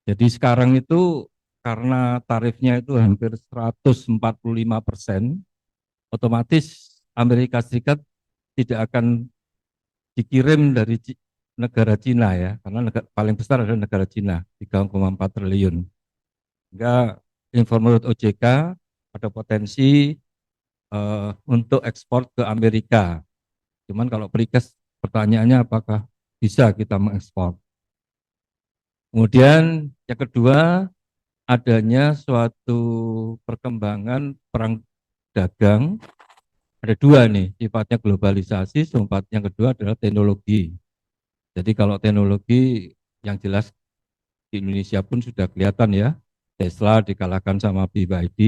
Jadi sekarang itu karena tarifnya itu hampir 145%, otomatis Amerika Serikat tidak akan dikirim dari negara Cina ya, karena paling besar adalah negara Cina, 3,4 triliun. Sehingga menurut OJK ada potensi untuk ekspor ke Amerika. Cuman kalau precast pertanyaannya apakah bisa kita mengekspor. Kemudian yang kedua, adanya suatu perkembangan perang dagang. Ada dua nih, sifatnya globalisasi, yang kedua adalah teknologi. Jadi kalau teknologi yang jelas di Indonesia pun sudah kelihatan ya, Tesla dikalahkan sama BYD,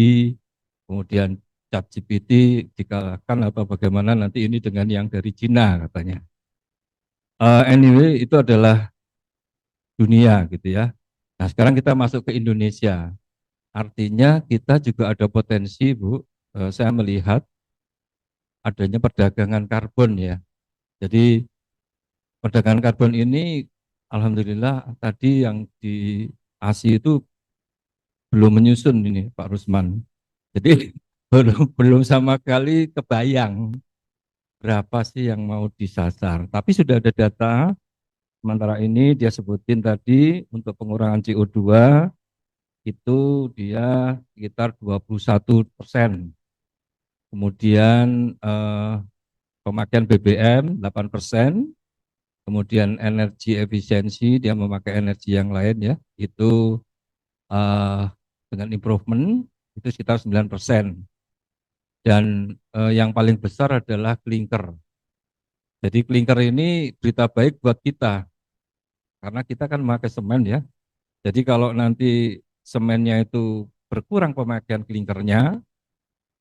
kemudian ChatGPT dikalahkan atau bagaimana nanti ini dengan yang dari Cina katanya. Anyway, itu adalah dunia gitu ya. Nah sekarang kita masuk ke Indonesia, artinya kita juga ada potensi Bu, saya melihat adanya perdagangan karbon ya. Jadi perdagangan karbon ini alhamdulillah tadi yang di ASI itu belum menyusun ini Pak Rusman. Jadi belum sama sekali kebayang berapa sih yang mau disasar. Tapi sudah ada data, sementara ini dia sebutin tadi untuk pengurangan CO2 itu dia sekitar 21%. Kemudian pemakaian BBM 8%, kemudian energi efisiensi dia memakai energi yang lain ya, itu dengan improvement itu sekitar 9%. Dan yang paling besar adalah klinker. Jadi klinker ini berita baik buat kita, karena kita kan memakai semen ya. Jadi kalau nanti semennya itu berkurang pemakaian klinkernya,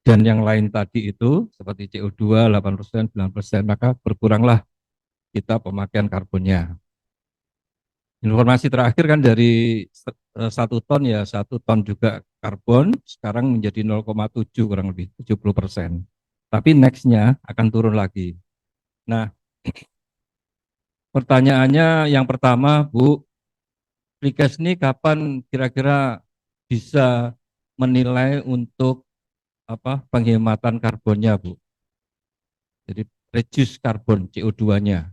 dan yang lain tadi itu seperti CO2 8%, 9%, maka berkuranglah kita pemakaian karbonnya. Informasi terakhir kan dari 1 ton ya, 1 ton juga karbon sekarang menjadi 0,7 kurang lebih 70%. Tapi nextnya akan turun lagi. Nah, pertanyaannya yang pertama, Bu, precast ini kapan kira-kira bisa menilai untuk penghematan karbonnya, Bu? Jadi reduce karbon CO2-nya.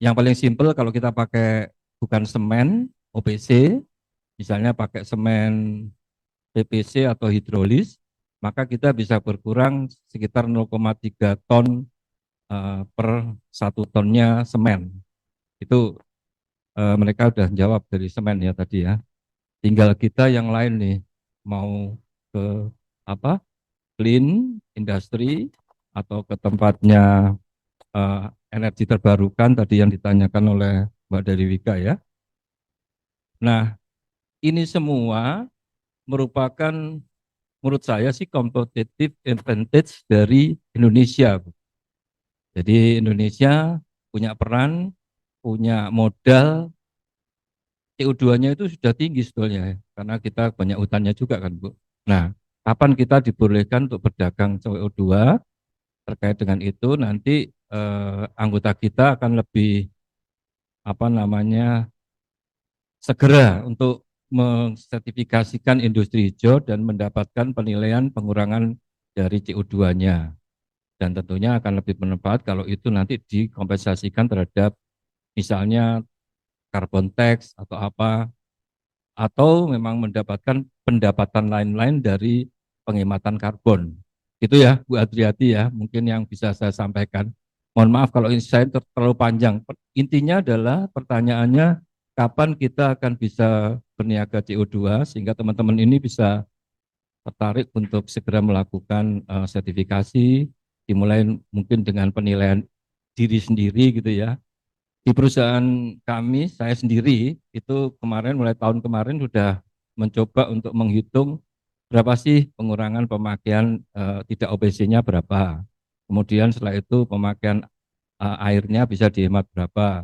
Yang paling simpel kalau kita pakai bukan semen, OPC, misalnya pakai semen PPC atau hidrolis, maka kita bisa berkurang sekitar 0,3 ton per 1 tonnya semen. Itu mereka udah jawab dari semen ya tadi ya. Tinggal kita yang lain nih, mau ke clean industry atau ke tempatnya energi terbarukan tadi yang ditanyakan oleh Mbak Dewi Wika ya. Nah, ini semua merupakan menurut saya sih competitive advantage dari Indonesia. Jadi Indonesia punya peran, punya modal, CO2-nya itu sudah tinggi sebetulnya ya, karena kita banyak hutannya juga kan Bu. Nah, kapan kita dibolehkan untuk berdagang CO2 terkait dengan itu nanti anggota kita akan lebih apa namanya segera untuk mensertifikasikan industri hijau dan mendapatkan penilaian pengurangan dari CO2-nya. Dan tentunya akan lebih bermanfaat kalau itu nanti dikompensasikan terhadap misalnya carbon tax atau apa, atau memang mendapatkan pendapatan lain-lain dari penghematan karbon. Itu ya Bu Adriati ya, mungkin yang bisa saya sampaikan. Mohon maaf kalau ini saya terlalu panjang. Intinya adalah pertanyaannya kapan kita akan bisa berniaga CO2 sehingga teman-teman ini bisa tertarik untuk segera melakukan sertifikasi, dimulai mungkin dengan penilaian diri sendiri gitu ya. Di perusahaan kami, saya sendiri itu kemarin mulai tahun kemarin sudah mencoba untuk menghitung berapa sih pengurangan pemakaian tidak OPC-nya berapa. Kemudian setelah itu pemakaian airnya bisa dihemat berapa,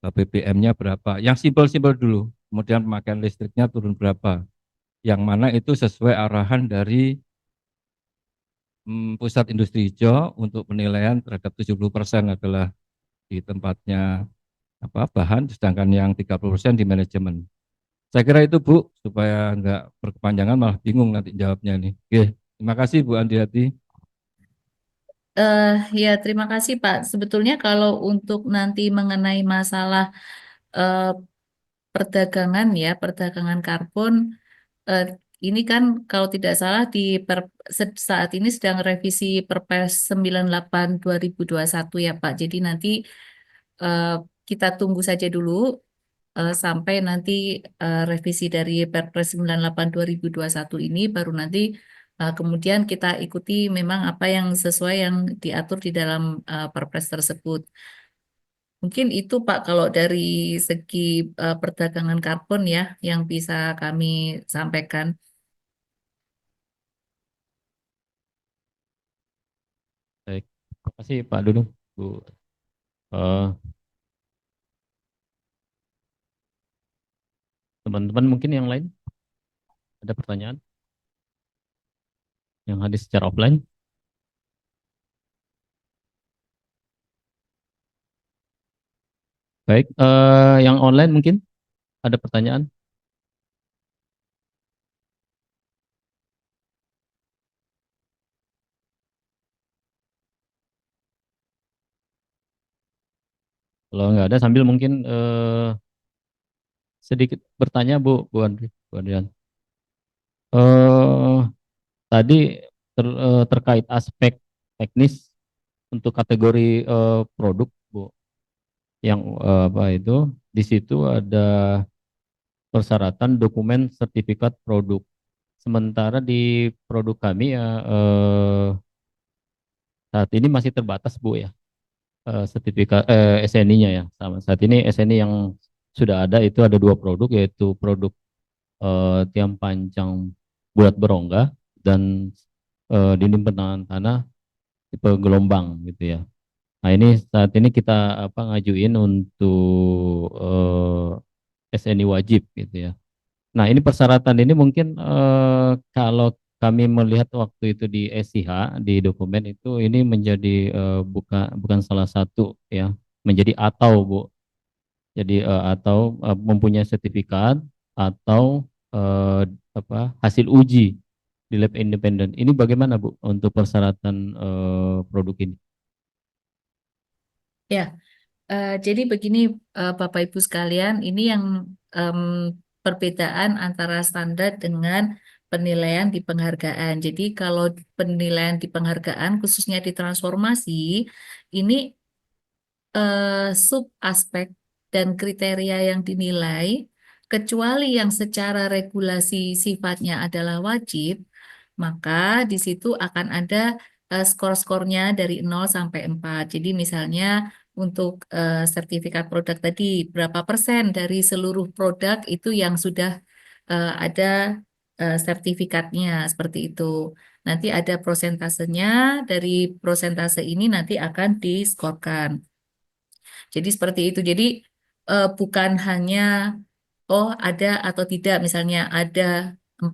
BBM-nya berapa. Yang simpel-simpel dulu. Kemudian pemakaian listriknya turun berapa. Yang mana itu sesuai arahan dari Pusat Industri Hijau untuk penilaian terhadap 70% adalah di tempatnya bahan, sedangkan yang 30% di manajemen. Saya kira itu Bu, supaya enggak berkepanjangan malah bingung nanti jawabnya nih. Oke, terima kasih Bu Andriati. Ya, terima kasih Pak. Sebetulnya kalau untuk nanti mengenai masalah eh, perdagangan ya, perdagangan karbon, eh, ini kan kalau tidak salah saat ini sedang revisi Perpres 98 2021 ya Pak. Jadi nanti eh, kita tunggu saja dulu sampai nanti revisi dari Perpres 98 2021 ini baru nanti kemudian kita ikuti memang apa yang sesuai yang diatur di dalam Perpres tersebut. Mungkin itu Pak kalau dari segi perdagangan karbon ya yang bisa kami sampaikan. Baik, terima kasih Pak Dudung, Bu. Eh, Teman-teman mungkin yang lain ada pertanyaan yang hadir secara offline? Baik, yang online mungkin ada pertanyaan? Kalau nggak ada sambil mungkin sedikit bertanya Bu Adrian. Eh, Tadi terkait aspek teknis untuk kategori produk Bu, yang apa itu di situ ada persyaratan dokumen sertifikat produk. Sementara di produk kami ya saat ini masih terbatas Bu ya, sertifikat SNI-nya ya. Sama saat ini SNI yang sudah ada itu ada dua produk, yaitu produk tiang panjang bulat berongga dan dinding penahan tanah tipe gelombang gitu ya. Nah ini saat ini kita ngajuin untuk SNI wajib gitu ya. Nah ini persyaratan ini mungkin kalau kami melihat waktu itu di SIH di dokumen itu ini menjadi bukan salah satu ya, menjadi atau Bu. Jadi atau mempunyai sertifikat atau hasil uji di lab independen. Ini bagaimana Bu untuk persyaratan produk ini? Ya, jadi begini Bapak Ibu sekalian, ini yang em, perbedaan antara standar dengan penilaian di penghargaan. Jadi kalau penilaian di penghargaan khususnya di transformasi, ini sub aspek dan kriteria yang dinilai, kecuali yang secara regulasi sifatnya adalah wajib, maka di situ akan ada skor-skornya dari 0 sampai 4. Jadi misalnya untuk sertifikat produk tadi, berapa persen dari seluruh produk itu yang sudah ada sertifikatnya seperti itu. Nanti ada prosentasenya, dari prosentase ini nanti akan diskorkan. Jadi seperti itu. Jadi bukan hanya oh ada atau tidak, misalnya ada 4,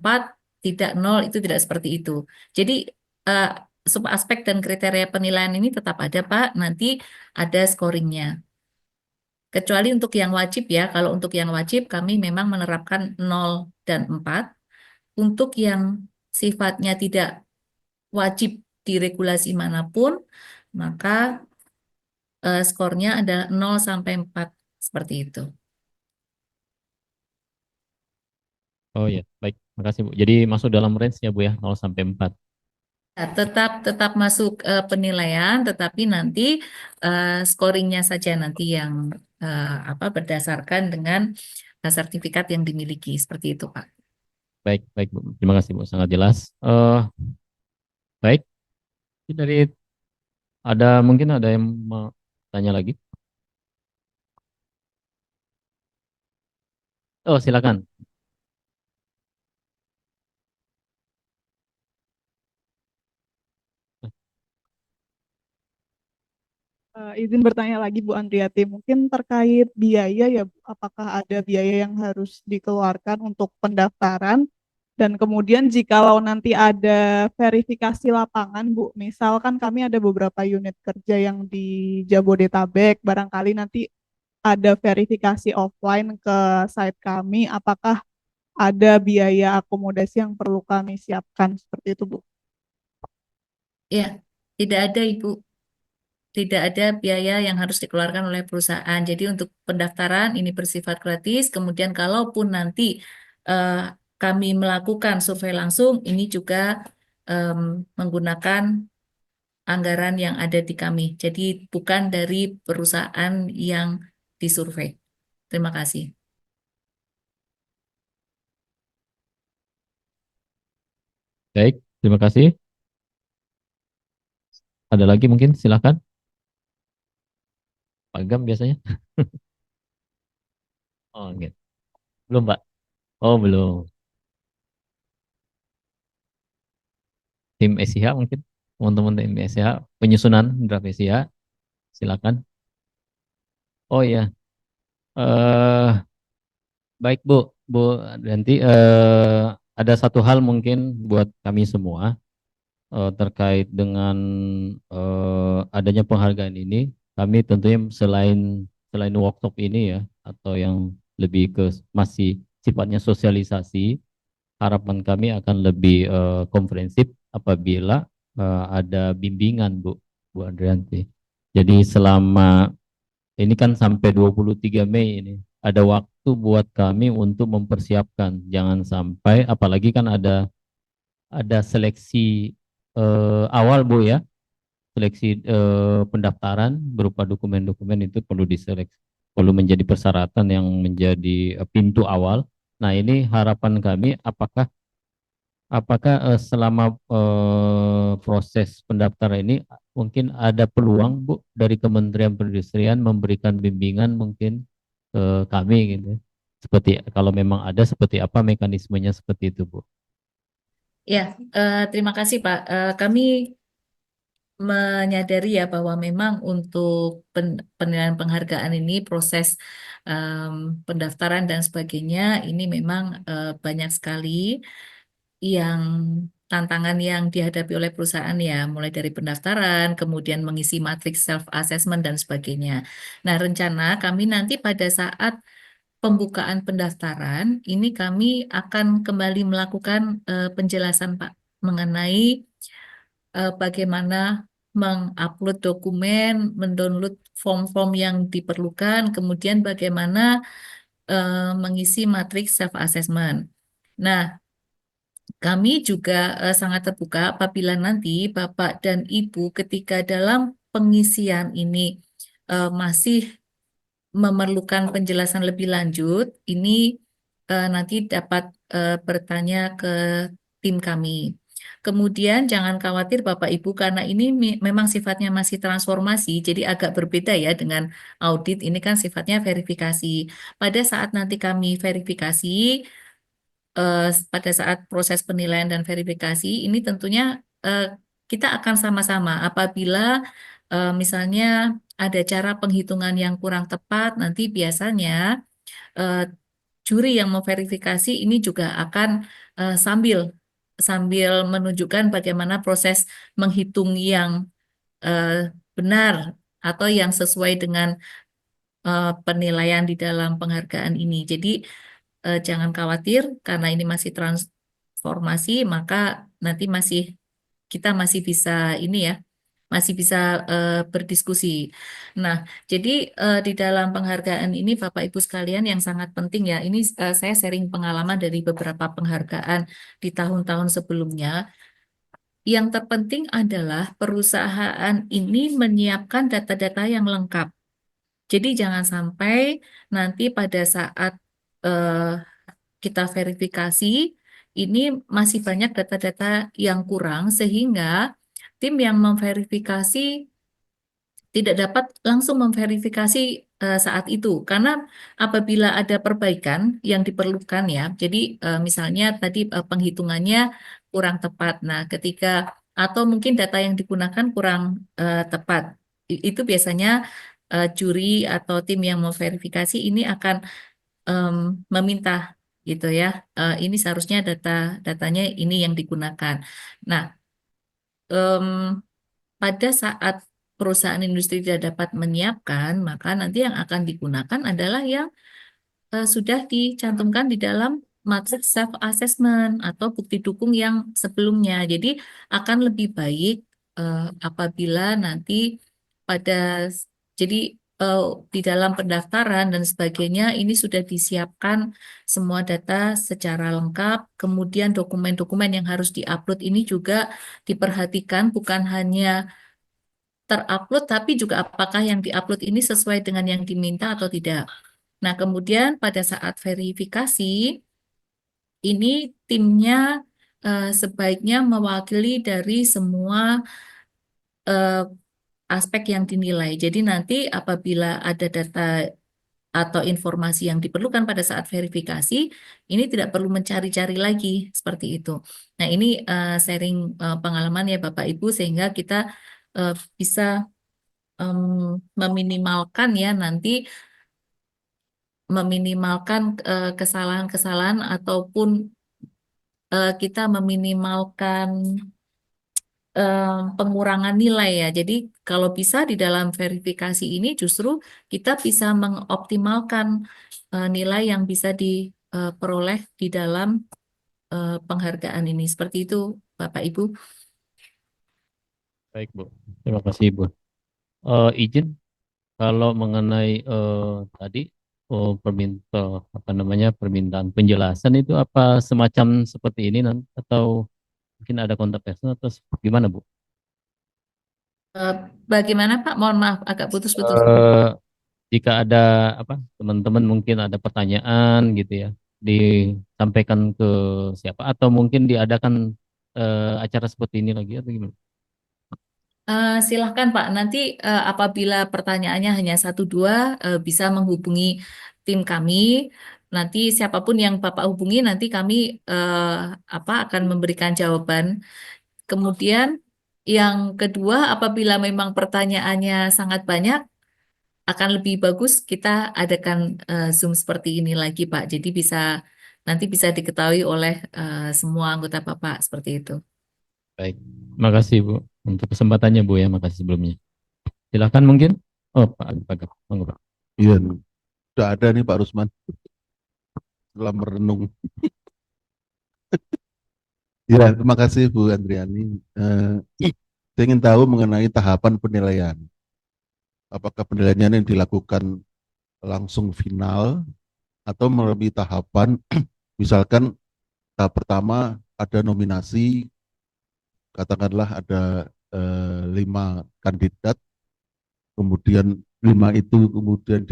tidak 0, itu tidak seperti itu. Jadi eh, aspek dan kriteria penilaian ini tetap ada, Pak. Nanti ada scoringnya. Kecuali untuk yang wajib ya, kalau untuk yang wajib kami memang menerapkan 0 dan 4. Untuk yang sifatnya tidak wajib di regulasi manapun, maka skornya adalah 0 sampai 4 seperti itu. Oh ya, baik. Makasih Bu. Jadi masuk dalam range ya Bu ya, 0 sampai 4. Ya, tetap masuk penilaian, tetapi nanti scoringnya saja nanti yang berdasarkan dengan sertifikat yang dimiliki seperti itu, Pak. Baik, baik Bu. Terima kasih Bu, sangat jelas. Baik. Dari mungkin ada yang mau tanya lagi? Oh, silakan. Izin bertanya lagi Bu Andriati, mungkin terkait biaya ya Bu, apakah ada biaya yang harus dikeluarkan untuk pendaftaran? Dan kemudian jikalau nanti ada verifikasi lapangan Bu, misalkan kami ada beberapa unit kerja yang di Jabodetabek, barangkali nanti ada verifikasi offline ke site kami, apakah ada biaya akomodasi yang perlu kami siapkan seperti itu Bu? Ya, tidak ada Ibu. Tidak ada biaya yang harus dikeluarkan oleh perusahaan. Jadi untuk pendaftaran ini bersifat gratis. Kemudian kalaupun nanti eh, kami melakukan survei langsung, ini juga menggunakan anggaran yang ada di kami. Jadi bukan dari perusahaan yang disurvei. Terima kasih. Baik, terima kasih. Ada lagi mungkin, silakan. Pak Gam biasanya. Oh, gitu. Belum Pak? Oh, belum. Tim SIH mungkin, teman-teman tim SIH, penyusunan draft SIH, silakan. Oh iya, baik Bu, nanti ada satu hal mungkin buat kami semua terkait dengan adanya penghargaan ini. Kami tentunya selain workshop ini ya, atau yang lebih ke masih sifatnya sosialisasi, harapan kami akan lebih komprehensif apabila ada bimbingan Bu Andrianti. Jadi selama ini kan sampai 23 Mei ini ada waktu buat kami untuk mempersiapkan. Jangan sampai, apalagi kan ada seleksi awal Bu ya, seleksi pendaftaran berupa dokumen-dokumen itu perlu diseleksi, perlu menjadi persyaratan yang menjadi pintu awal. Nah ini harapan kami, apakah selama proses pendaftaran ini mungkin ada peluang Bu dari Kementerian Perindustrian memberikan bimbingan mungkin ke kami gitu ya. Seperti kalau memang ada, seperti apa mekanismenya seperti itu Bu. Ya, terima kasih Pak. Kami menyadari ya bahwa memang untuk penilaian penghargaan ini proses pendaftaran dan sebagainya ini memang banyak sekali yang tantangan yang dihadapi oleh perusahaan ya, mulai dari pendaftaran, kemudian mengisi matriks self assessment dan sebagainya. Nah, rencana kami nanti pada saat pembukaan pendaftaran ini kami akan kembali melakukan penjelasan Pak mengenai bagaimana mengupload dokumen, mendownload form-form yang diperlukan, kemudian bagaimana mengisi matriks self assessment. Nah, kami juga sangat terbuka apabila nanti Bapak dan Ibu ketika dalam pengisian ini masih memerlukan penjelasan lebih lanjut, ini nanti dapat bertanya ke tim kami. Kemudian jangan khawatir Bapak Ibu karena ini memang sifatnya masih transformasi, jadi agak berbeda ya dengan audit. Ini kan sifatnya verifikasi. Pada saat nanti kami verifikasi, pada saat proses penilaian dan verifikasi, ini tentunya eh, kita akan sama-sama apabila misalnya ada cara penghitungan yang kurang tepat, nanti biasanya eh, juri yang memverifikasi ini juga akan sambil sambil menunjukkan bagaimana proses menghitung yang eh, benar atau yang sesuai dengan penilaian di dalam penghargaan ini. Jadi jangan khawatir karena ini masih transformasi, maka nanti kita masih bisa ini ya, masih bisa berdiskusi. Nah, jadi di dalam penghargaan ini Bapak Ibu sekalian yang sangat penting ya, ini saya sharing pengalaman dari beberapa penghargaan di tahun-tahun sebelumnya. Yang terpenting adalah perusahaan ini menyiapkan data-data yang lengkap. Jadi jangan sampai nanti pada saat eh, kita verifikasi, ini masih banyak data-data yang kurang sehingga tim yang memverifikasi tidak dapat langsung memverifikasi saat itu karena apabila ada perbaikan yang diperlukan ya, jadi misalnya tadi penghitungannya kurang tepat. Nah, ketika atau mungkin data yang digunakan kurang tepat, itu biasanya juri atau tim yang memverifikasi ini akan em, meminta gitu ya. Ini seharusnya datanya ini yang digunakan. Nah, em, pada saat perusahaan industri tidak dapat menyiapkan, maka nanti yang akan digunakan adalah yang sudah dicantumkan di dalam matriks self assessment atau bukti dukung yang sebelumnya. Jadi akan lebih baik apabila nanti pada jadi eh, di dalam pendaftaran dan sebagainya ini sudah disiapkan semua data secara lengkap. Kemudian dokumen-dokumen yang harus diupload ini juga diperhatikan bukan hanya terupload tapi juga apakah yang diupload ini sesuai dengan yang diminta atau tidak. Nah, kemudian pada saat verifikasi, ini timnya sebaiknya mewakili dari semua eh, aspek yang dinilai. Jadi nanti apabila ada data atau informasi yang diperlukan pada saat verifikasi, ini tidak perlu mencari-cari lagi seperti itu. Nah, ini sharing pengalaman ya Bapak Ibu sehingga kita bisa em, meminimalkan ya nanti meminimalkan kesalahan-kesalahan ataupun kita meminimalkan pengurangan nilai ya. Jadi kalau bisa di dalam verifikasi ini justru kita bisa mengoptimalkan nilai yang bisa diperoleh di dalam penghargaan ini. Seperti itu, Bapak Ibu. Baik, Bu. Terima kasih, Bu. Izin kalau mengenai tadi permintaan penjelasan itu apa semacam seperti ini atau mungkin ada kontak person atau gimana, Bu? Eh, Bagaimana Pak? Mohon maaf, agak putus-putus. Jika ada teman-teman mungkin ada pertanyaan gitu ya, disampaikan ke siapa atau mungkin diadakan acara seperti ini lagi atau gimana? Silahkan Pak, nanti apabila pertanyaannya hanya satu dua, bisa menghubungi tim kami. Nanti siapapun yang Bapak hubungi, nanti kami akan memberikan jawaban. Kemudian yang kedua, apabila memang pertanyaannya sangat banyak, akan lebih bagus kita adakan Zoom seperti ini lagi Pak. Jadi nanti bisa diketahui oleh semua anggota Bapak seperti itu. Baik, makasih Bu untuk kesempatannya Bu ya, makasih sebelumnya. Silakan mungkin. Oh Pak Gap, monggo Pak. Iya, sudah ada nih Pak Rusman. Setelah merenung. Ya, terima kasih Bu Andriani. Saya ingin tahu mengenai tahapan penilaian. Apakah penilaiannya yang dilakukan langsung final atau melalui tahapan, misalkan tahap pertama ada nominasi, katakanlah ada 5 kandidat, kemudian 5 itu kemudian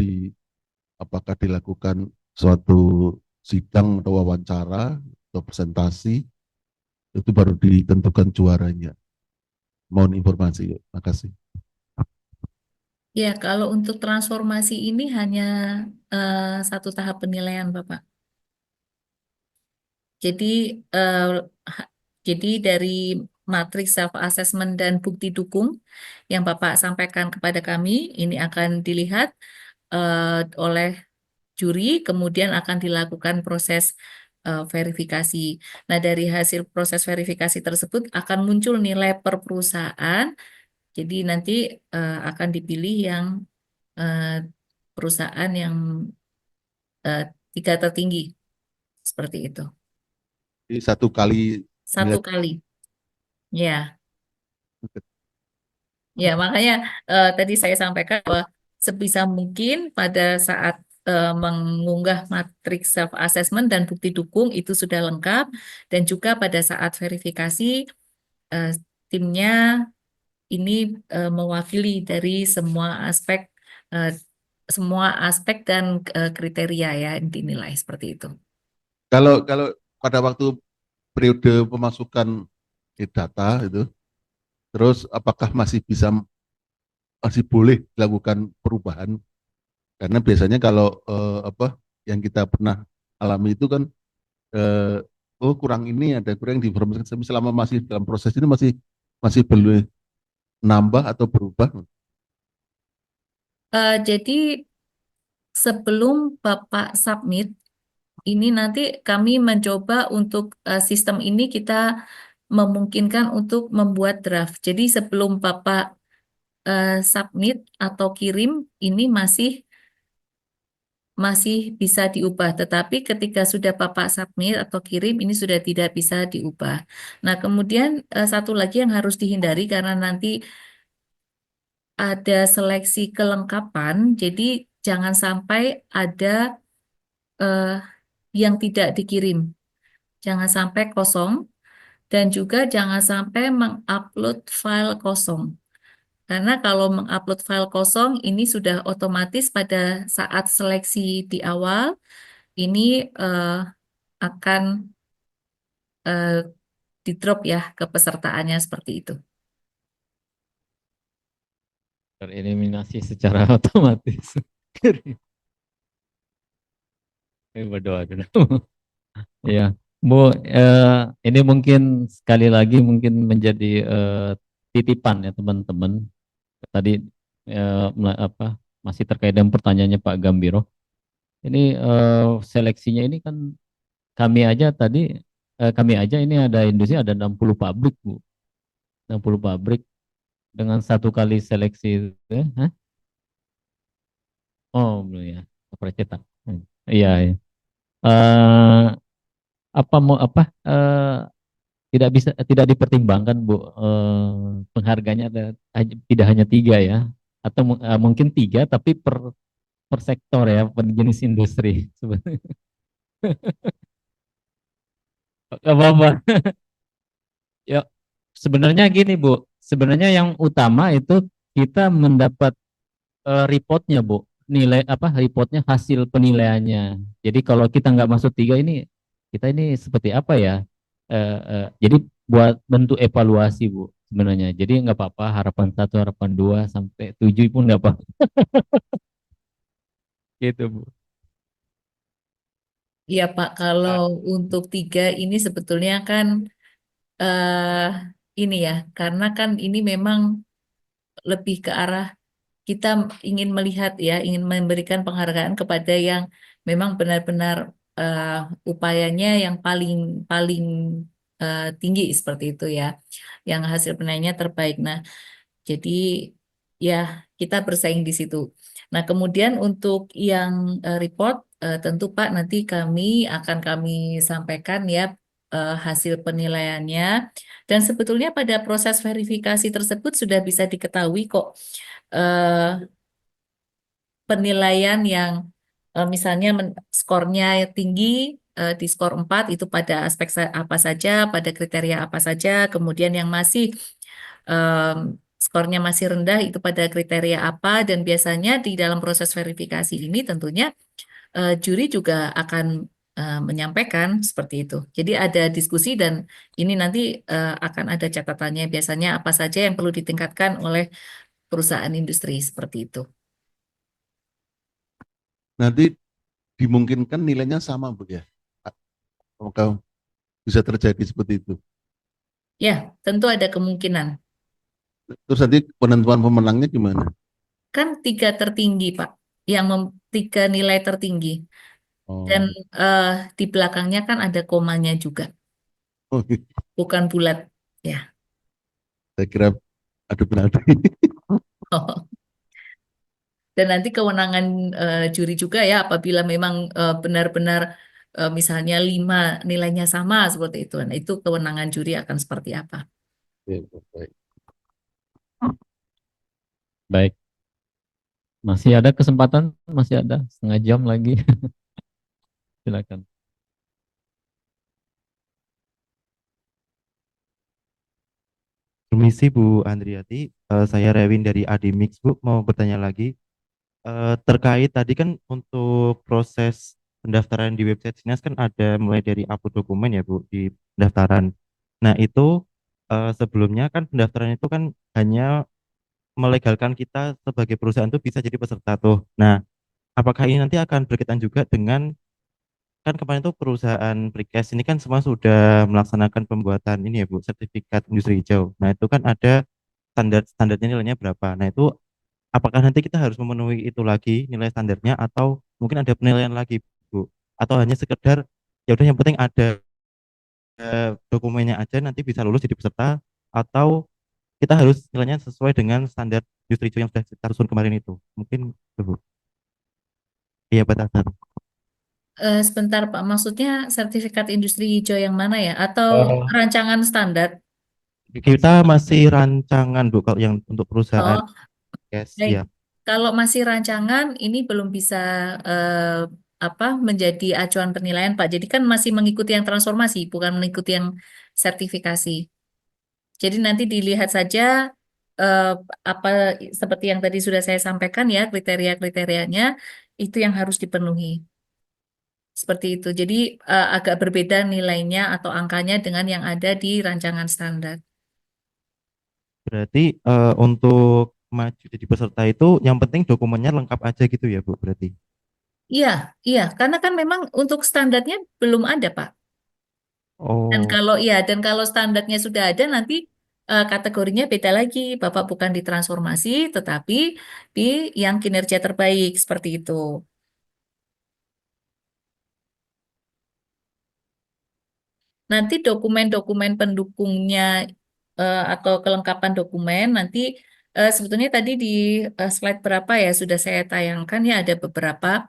apakah dilakukan suatu sidang atau wawancara atau presentasi, Itu baru ditentukan juaranya. Mohon informasi. Makasih. Ya, kalau untuk transformasi ini hanya satu tahap penilaian, Bapak. Jadi, ha- jadi dari matriks self assessment dan bukti dukung yang Bapak sampaikan kepada kami, ini akan dilihat oleh juri, kemudian akan dilakukan proses verifikasi. Nah, dari hasil proses verifikasi tersebut akan muncul nilai per perusahaan. Jadi nanti akan dipilih yang eh, perusahaan yang eh, tiga tertinggi seperti itu. Jadi satu kali Satu nilai. kali, ya. Ya, makanya tadi saya sampaikan bahwa sebisa mungkin pada saat mengunggah matriks self assessment dan bukti dukung itu sudah lengkap, dan juga pada saat verifikasi eh, timnya ini mewakili dari eh, semua aspek dan kriteria ya dinilai seperti itu. Kalau pada waktu periode pemasukan data itu, terus apakah masih boleh dilakukan perubahan? Karena biasanya kalau yang kita pernah alami itu kan oh kurang ini ada kurang di informasi, tapi selama masih dalam proses ini masih boleh nambah atau berubah. Jadi sebelum Bapak submit, ini nanti kami mencoba untuk sistem ini kita memungkinkan untuk membuat draft. Jadi sebelum Bapak submit atau kirim, ini masih bisa diubah. Tetapi ketika sudah Bapak submit atau kirim, ini sudah tidak bisa diubah. Nah, kemudian satu lagi yang harus dihindari karena nanti ada seleksi kelengkapan, jadi jangan sampai ada eh, yang tidak dikirim. Jangan sampai kosong dan juga jangan sampai mengupload file kosong. Karena kalau mengupload file kosong ini sudah otomatis pada saat seleksi di awal ini akan eh, di drop ya kepesertaannya seperti itu. Tereliminasi secara otomatis. Berdoa dulu. Ya, Bu, ini mungkin sekali lagi mungkin menjadi titipan ya teman-teman. Tadi masih terkait dengan pertanyaannya Pak Gambiro. Ini seleksinya ini kan kami aja ini ada industri ada 60 pabrik, Bu. 60 pabrik dengan satu kali seleksi itu, hah? Oh, belum ya. Percetak. Iya, iya. Eh, apa mau apa tidak dipertimbangkan Bu, penghargaannya tidak hanya 3 ya, atau mungkin 3 tapi per sektor ya, per jenis industri sebenarnya. Gak apa-apa. Ya, sebenarnya gini Bu, sebenarnya yang utama itu kita mendapat reportnya Bu, nilai apa reportnya hasil penilaiannya. Jadi kalau kita nggak masuk 3 ini, kita ini seperti apa ya? Jadi buat bentuk evaluasi Bu sebenarnya. Jadi nggak apa-apa harapan 1, harapan 2 sampai 7 pun nggak apa. Gitu Bu. Iya Pak, kalau untuk 3 ini sebetulnya kan eh ini ya, karena kan ini memang lebih ke arah kita ingin melihat ya, ingin memberikan penghargaan kepada yang memang benar-benar eh, upayanya yang paling paling tinggi seperti itu ya, yang hasil penilaiannya terbaik. Nah, jadi ya kita bersaing di situ. Nah, kemudian untuk yang report, tentu Pak nanti kami sampaikan ya hasil penilaiannya. Dan sebetulnya pada proses verifikasi tersebut sudah bisa diketahui kok eh, penilaian yang misalnya skornya tinggi di skor 4 itu pada aspek apa saja, pada kriteria apa saja, kemudian yang masih em, skornya masih rendah itu pada kriteria apa, dan biasanya di dalam proses verifikasi ini tentunya juri juga akan menyampaikan seperti itu. Jadi ada diskusi dan ini nanti akan ada catatannya biasanya apa saja yang perlu ditingkatkan oleh perusahaan industri seperti itu. Nanti dimungkinkan nilainya sama, Bu ya? Apakah bisa terjadi seperti itu? Ya, tentu ada kemungkinan. Terus nanti penentuan pemenangnya gimana? Kan 3 tertinggi, Pak, yang 3 nilai tertinggi. Dan Oh, di belakangnya kan ada komanya juga, oh, bukan bulat. Ya. saya kira ada berarti. Dan nanti kewenangan juri juga ya apabila memang benar-benar misalnya 5 nilainya sama seperti itu. Nah, itu kewenangan juri akan seperti apa. Baik. Baik, masih ada kesempatan, masih ada setengah jam lagi. Silakan. Permisi Bu Andriati, saya Rewin dari Adimix Bu, mau bertanya lagi. Terkait tadi kan untuk proses pendaftaran di website Sinas kan ada mulai dari upload dokumen ya Bu di pendaftaran. Nah itu sebelumnya kan pendaftaran itu kan hanya melegalkan kita sebagai perusahaan itu bisa jadi peserta tuh. Nah apakah ini nanti akan berkaitan juga dengan kan kemarin tuh perusahaan Precast ini kan semua sudah melaksanakan pembuatan ini ya Bu, sertifikat industri hijau. Nah itu kan ada standarnya nilainya berapa. Nah itu apakah nanti kita harus memenuhi itu lagi nilai standarnya atau mungkin ada penilaian lagi Bu? Atau hanya sekedar ya udah yang penting ada dokumennya aja nanti bisa lulus jadi peserta atau kita harus nilainya sesuai dengan standar industri hijau yang sudah kita susun kemarin itu. Mungkin itu, Bu. Iya batasan. Sebentar Pak, maksudnya sertifikat industri hijau yang mana ya? Atau Eh, rancangan standar? kita masih rancangan Bu kalau yang untuk perusahaan Oh, cash baik. ya. Kalau masih rancangan, ini belum bisa menjadi acuan penilaian Pak. Jadi kan masih mengikuti yang transformasi, bukan mengikuti yang sertifikasi. Jadi nanti dilihat saja eh, apa seperti yang tadi sudah saya sampaikan ya kriteria-kriterianya itu yang harus dipenuhi. Seperti itu. Jadi agak berbeda nilainya atau angkanya dengan yang ada di rancangan standar. Berarti untuk maju jadi peserta itu yang penting dokumennya lengkap aja gitu ya Bu berarti. Iya, iya, karena kan memang untuk standarnya belum ada, Pak. Oh, Dan kalau standarnya sudah ada nanti kategorinya beda lagi. Bapak bukan di transformasi tetapi di yang kinerja terbaik seperti itu. Nanti dokumen-dokumen pendukungnya atau kelengkapan dokumen nanti sebetulnya tadi di slide berapa ya sudah saya tayangkan ya ada beberapa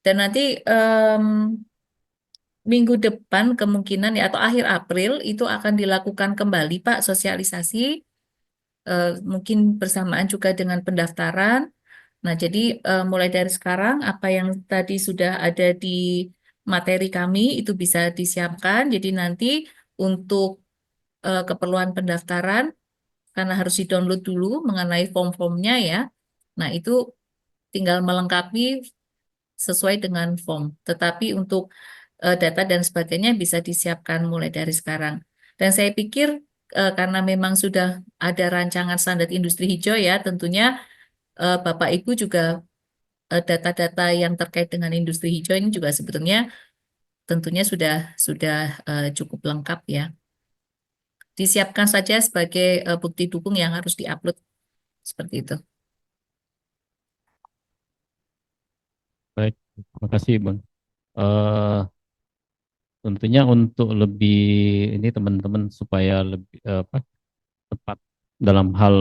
dan nanti minggu depan kemungkinan ya atau akhir April itu akan dilakukan kembali Pak sosialisasi mungkin bersamaan juga dengan pendaftaran. Nah, jadi mulai dari sekarang apa yang tadi sudah ada di materi kami itu bisa disiapkan. Jadi nanti untuk keperluan pendaftaran karena harus di-download dulu mengenai form-formnya ya. Nah, itu tinggal melengkapi sesuai dengan form. Tetapi untuk data dan sebagainya bisa disiapkan mulai dari sekarang. Dan saya pikir karena memang sudah ada rancangan standar industri hijau ya, tentunya Bapak Ibu juga data-data yang terkait dengan industri hijau ini juga sebetulnya tentunya sudah cukup lengkap ya. Disiapkan saja sebagai bukti dukung yang harus diupload seperti itu. Baik, terima kasih Bang. Eh Tentunya untuk lebih ini teman-teman supaya lebih tepat dalam hal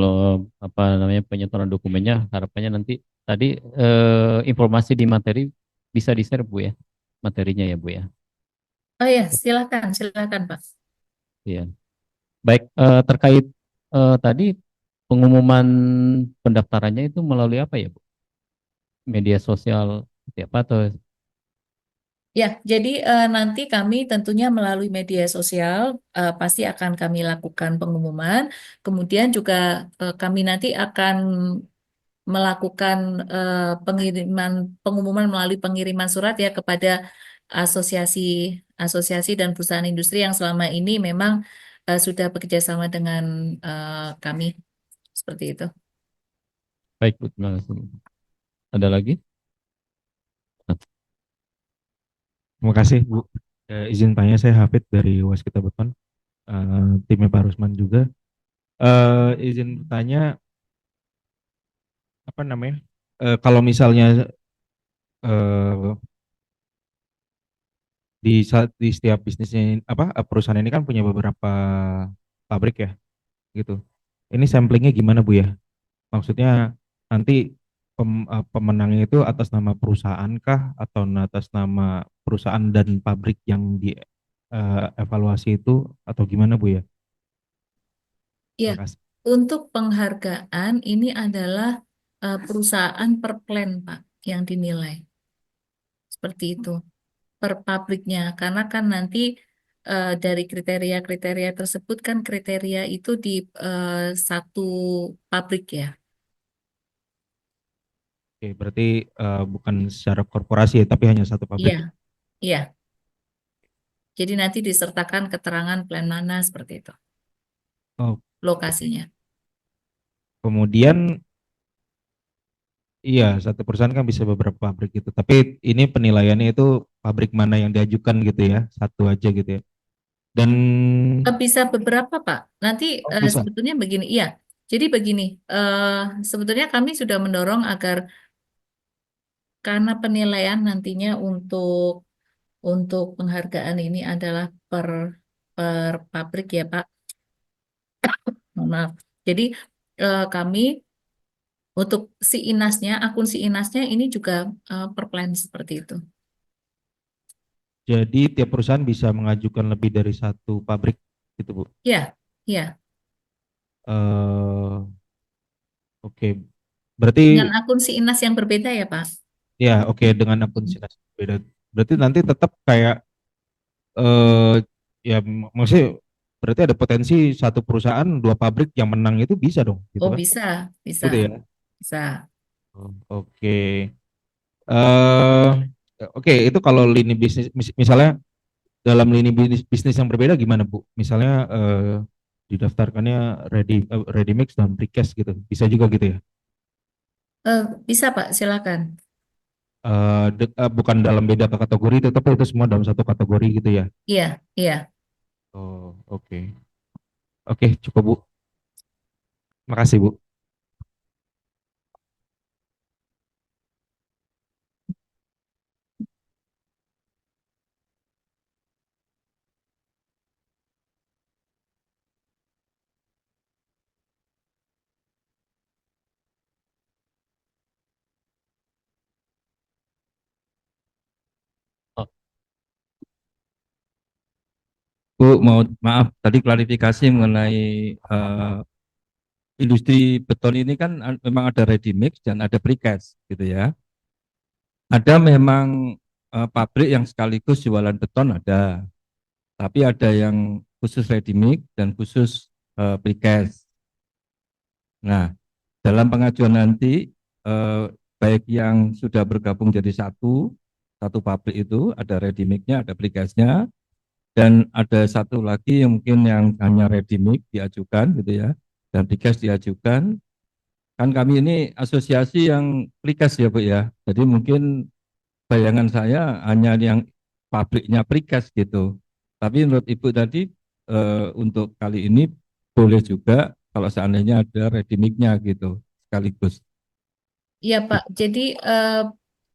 apa namanya penyetoran dokumennya, harapannya nanti tadi informasi di materi bisa di-share Bu ya, materinya ya Bu ya. Oh ya, silakan, silakan Pak. Iya. Baik, terkait tadi pengumuman pendaftarannya itu melalui apa ya Bu? Media sosial seperti apa atau Ya, jadi nanti kami tentunya melalui media sosial pasti akan kami lakukan pengumuman. Kemudian juga kami nanti akan melakukan pengumuman melalui pengiriman surat ya kepada asosiasi dan perusahaan industri yang selama ini memang sudah bekerja sama dengan kami seperti itu. Baik, Bu, terima kasih. Ada lagi? Terima kasih Bu. Izin tanya, saya Hafid dari Waskita Beton, timnya Pak Rusman juga. Izin bertanya, apa namanya? Kalau misalnya eh, di setiap bisnisnya perusahaan ini kan punya beberapa pabrik ya, gitu. Ini samplingnya gimana Bu ya? Maksudnya nanti pemenangnya itu atas nama perusahaan kah atau atas nama perusahaan dan pabrik yang di evaluasi itu atau gimana Bu ya? Ya, Terima kasih. untuk penghargaan ini adalah perusahaan per plan Pak yang dinilai seperti itu per pabriknya karena kan nanti dari kriteria-kriteria tersebut kan kriteria itu di satu pabrik ya. Oke, berarti bukan secara korporasi ya, tapi hanya satu pabrik. Iya, iya. Jadi nanti disertakan keterangan plan mana seperti itu Oh, lokasinya. kemudian iya, satu perusahaan kan bisa beberapa pabrik gitu. Tapi ini penilaiannya itu pabrik mana yang diajukan gitu ya, satu aja gitu ya. Dan Bisa beberapa Pak. Nanti bisa. sebetulnya begini, iya. Jadi begini, sebetulnya kami sudah mendorong agar karena penilaian nantinya untuk penghargaan ini adalah per pabrik ya Pak. Mohon maaf. Jadi kami untuk si Inasnya, akun si Inasnya ini juga per plan seperti itu. Jadi tiap perusahaan bisa mengajukan lebih dari satu pabrik gitu Bu. Ya, ya. eh oke. Berarti Dengan akun si Inas yang berbeda ya Pak. ya oke dengan akun sinas beda. Berarti nanti tetap kayak eh ya maksudnya berarti ada potensi satu perusahaan dua pabrik yang menang itu bisa dong gitu Oh kan? bisa, bisa, Gitu ya. bisa. Oh, oke. eh oke, itu kalau lini bisnis misalnya dalam lini bisnis yang berbeda gimana Bu? Misalnya didaftarkannya ready mix dan precast gitu. Bisa juga gitu ya? Bisa Pak, silakan. Bukan dalam beda kategori itu, tapi itu semua dalam satu kategori gitu ya? Iya, iya. Oh, oke. Oke, cukup Bu. Makasih Bu. Oh, Bu, maaf tadi klarifikasi mengenai eh, industri beton ini kan memang ada ready mix dan ada precast gitu ya. Ada memang pabrik yang sekaligus jualan beton ada, tapi ada yang khusus ready mix dan khusus precast. Nah, dalam pengajuan nanti baik yang sudah bergabung jadi satu pabrik itu ada ready mix-nya, ada precast-nya, dan ada satu lagi yang mungkin yang hanya ready mix diajukan gitu ya, dan precast diajukan. Kan kami ini asosiasi yang precast ya Bu ya, jadi mungkin bayangan saya hanya yang pabriknya precast gitu. Tapi menurut Ibu tadi untuk kali ini boleh juga kalau seandainya ada ready mix-nya gitu sekaligus. Iya Pak, jadi